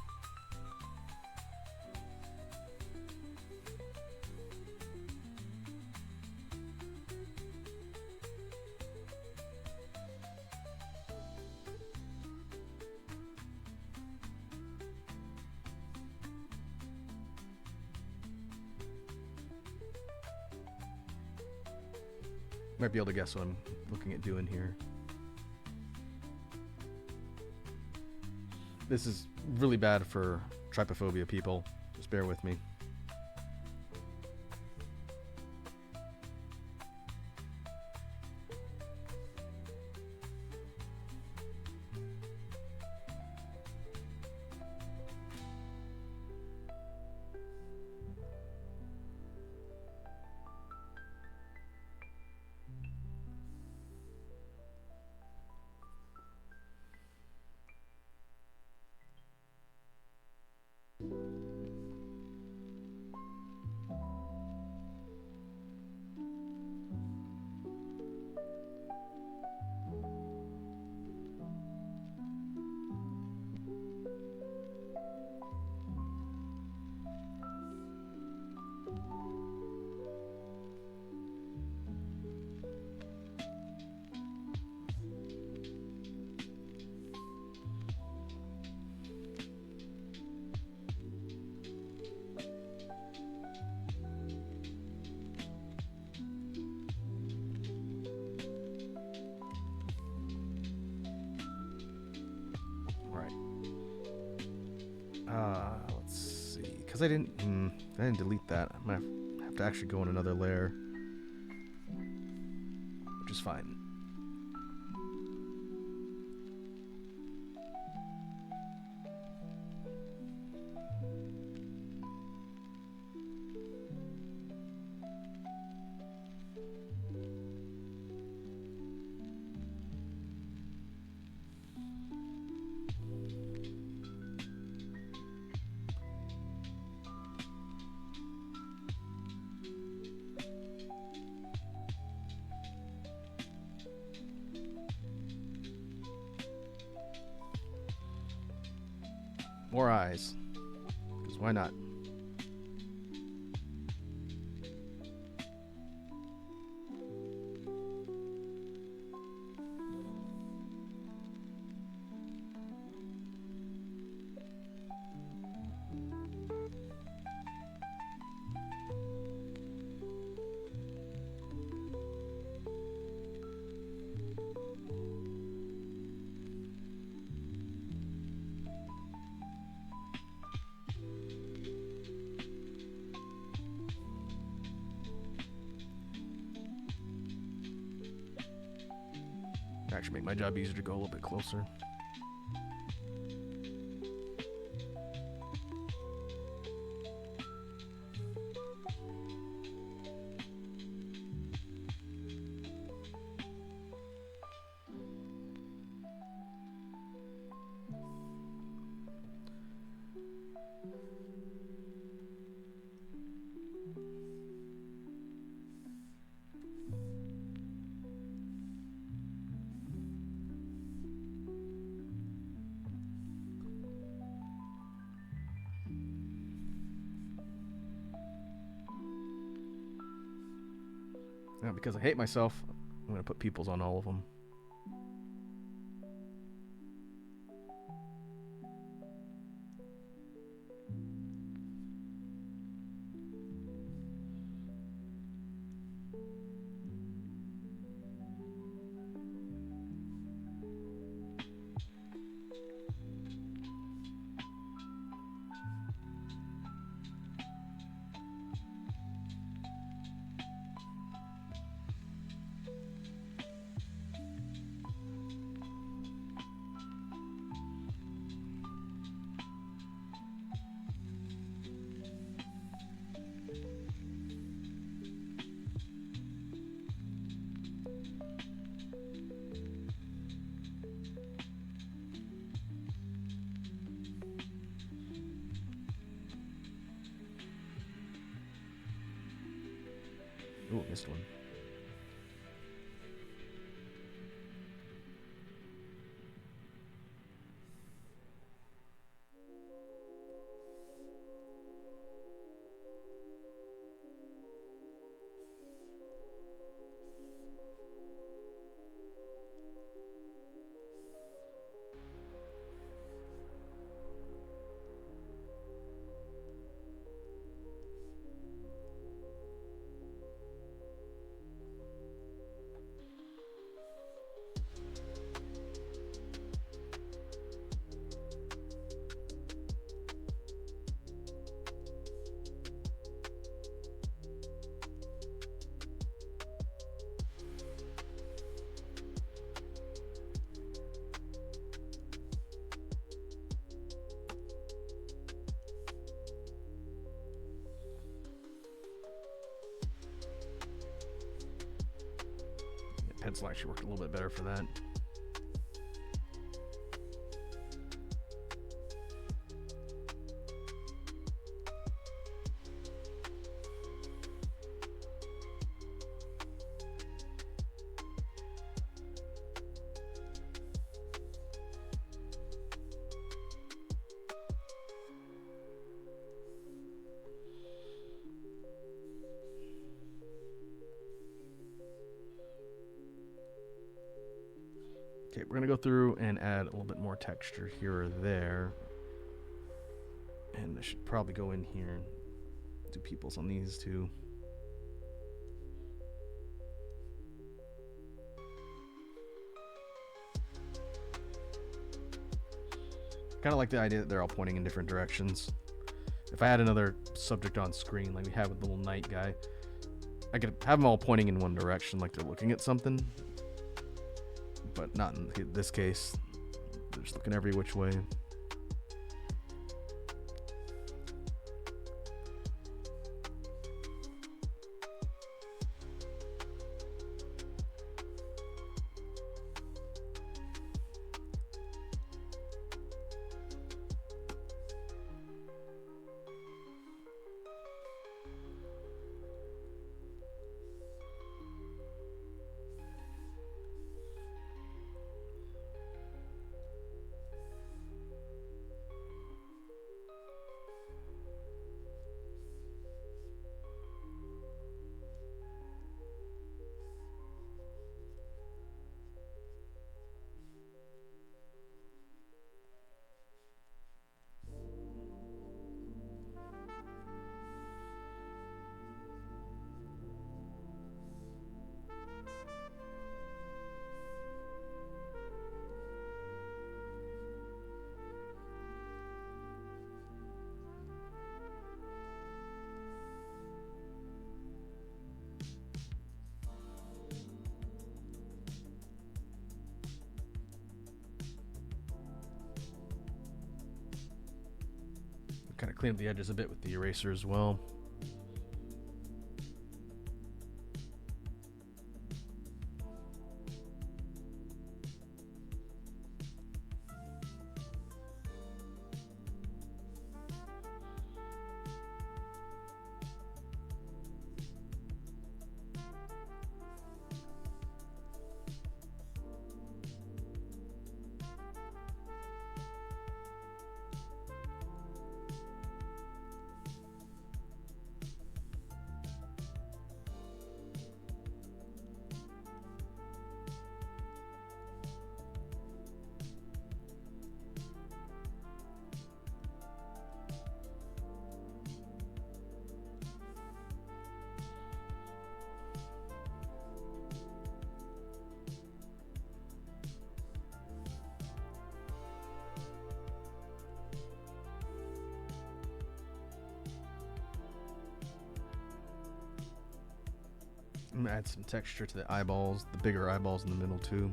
Might be able to guess what I'm looking at doing here. This is really bad for trypophobia people. Just bear with me. Let's see, because I didn't delete that. I might have to actually go in another layer, which is fine. More eyes. Because why not? Actually make my job easier to go a little bit closer. Now, because I hate myself, I'm going to put peoples on all of them. Ooh, missed one. Pencil actually worked a little bit better for that. Okay, we're gonna go through and add a little bit more texture here or there. And I should probably go in here and do peoples on these too. Kind of like the idea that they're all pointing in different directions. If I had another subject on screen, like we have with the little knight guy, I could have them all pointing in one direction, like they're looking at something. But not in this case. They're just looking every which way. Kind of clean up the edges a bit with the eraser as well. I'm gonna add some texture to the eyeballs, the bigger eyeballs in the middle too.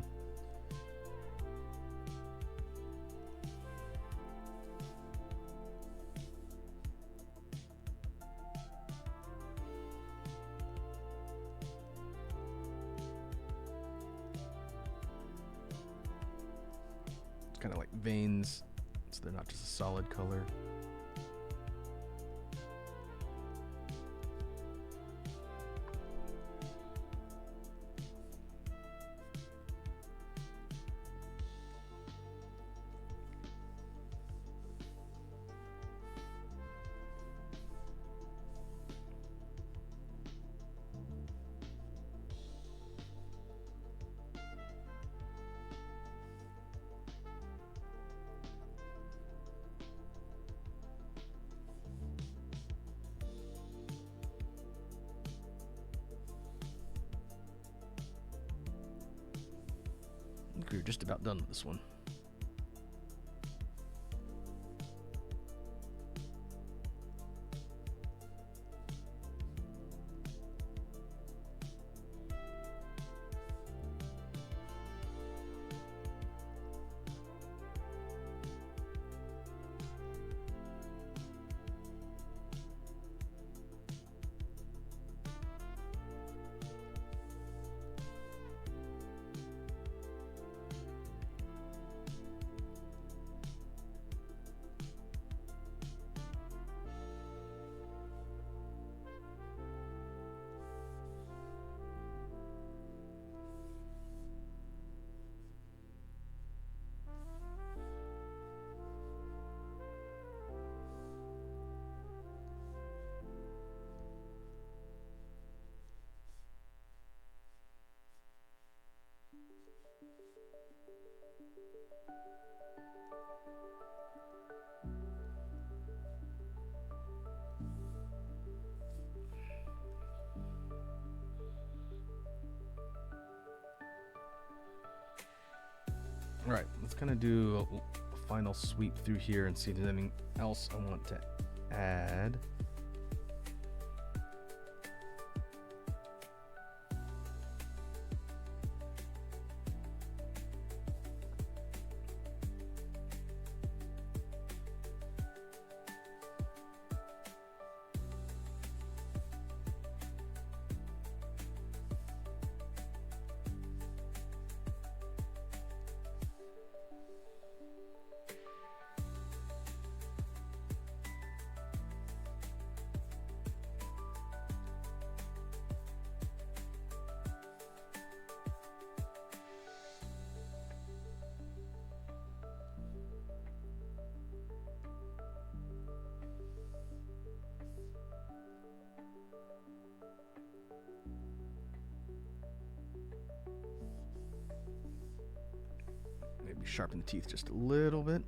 It's kind of like veins, so they're not just a solid color. I think we're just about done with this one. All right, let's kind of do a final sweep through here and see if there's anything else I want to add. Maybe sharpen the teeth just a little bit.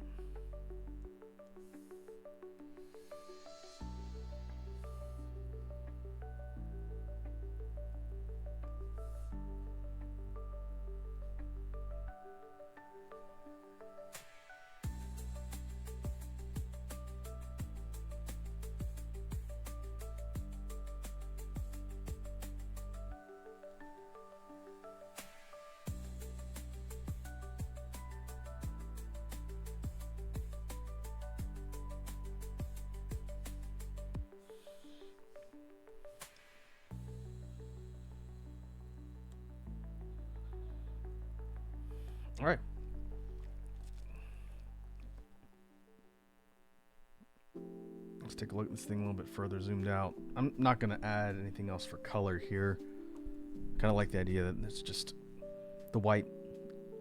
All right. Let's take a look at this thing a little bit further zoomed out. I'm not going to add anything else for color here. Kind of like the idea that it's just the white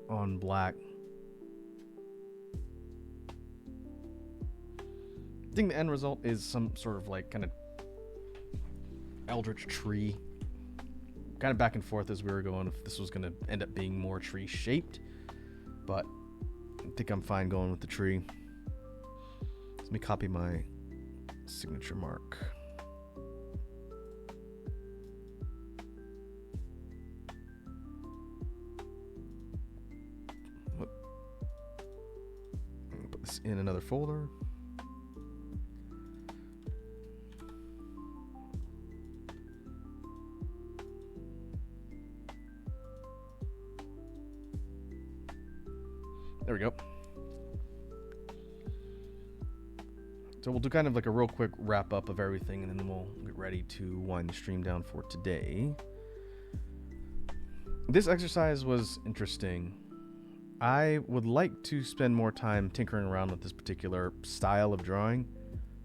on black. I think the end result is some sort of like kind of eldritch tree. Kind of back and forth as we were going if this was going to end up being more tree shaped. But I think I'm fine going with the tree. Let me copy my signature mark. Put this in another folder. There we go. So we'll do kind of like a real quick wrap up of everything, and then we'll get ready to wind the stream down for today. This exercise was interesting. I would like to spend more time tinkering around with this particular style of drawing.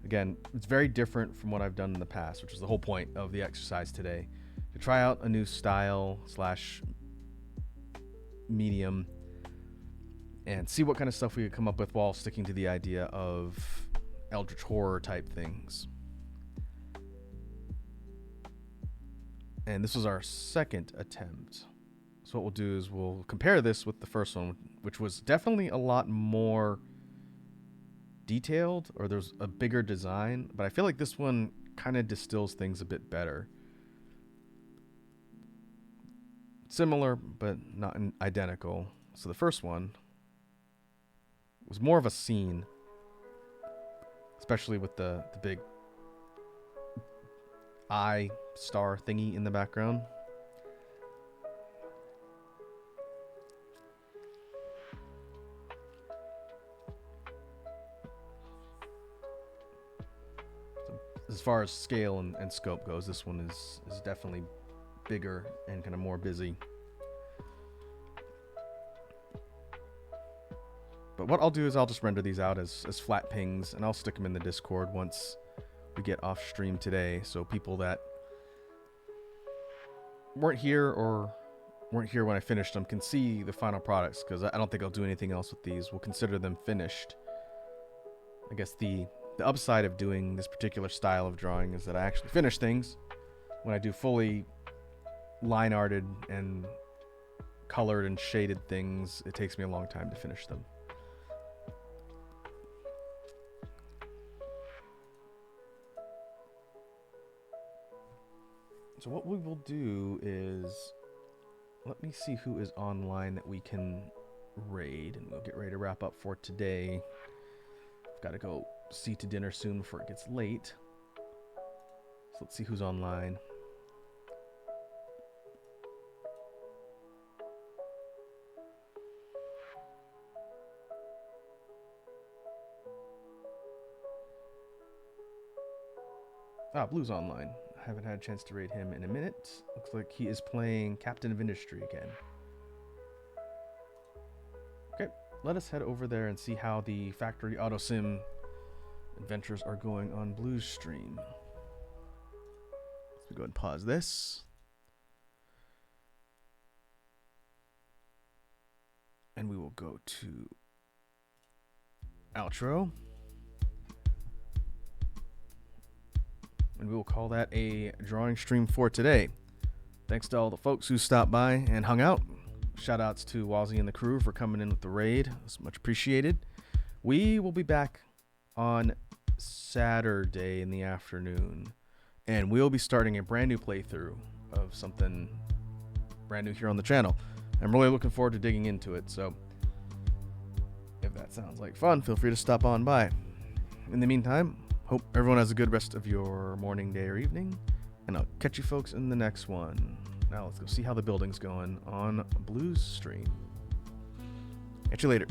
Again, it's very different from what I've done in the past, which is the whole point of the exercise today. To try out a new style / medium and see what kind of stuff we could come up with while sticking to the idea of eldritch horror type things. And this was our second attempt. So what we'll do is we'll compare this with the first one, which was definitely a lot more detailed, or there's a bigger design, but I feel like this one kind of distills things a bit better. Similar, but not identical. So the first one was more of a scene, especially with the big eye star thingy in the background. So as far as scale and scope goes, this one is definitely bigger and kind of more busy. But what I'll do is I'll just render these out as flat pings, and I'll stick them in the Discord once we get off stream today, so people that weren't here when I finished them can see the final products, because I don't think I'll do anything else with these. We'll consider them finished. I guess the upside of doing this particular style of drawing is that I actually finish things. When I do fully line arted and colored and shaded things, it takes me a long time to finish them. So what we will do is, let me see who is online that we can raid, and we'll get ready to wrap up for today. I've got to go see to dinner soon before it gets late. So let's see who's online. Blue's online. I haven't had a chance to raid him in a minute. Looks like he is playing Captain of Industry again. Okay, let us head over there and see how the factory auto sim adventures are going on Blue's stream. Let's go ahead and pause this. And we will go to outro. And we will call that a drawing stream for today. Thanks to all the folks who stopped by and hung out. Shout outs to Wazzy and the crew for coming in with the raid. It's much appreciated. We will be back on Saturday in the afternoon, and we'll be starting a brand new playthrough of something brand new here on the channel. I'm really looking forward to digging into it, so if that sounds like fun, feel free to stop on by. In the meantime, hope everyone has a good rest of your morning, day, or evening, and I'll catch you folks in the next one. Now let's go see how the building's going on Blue's stream. Catch you later.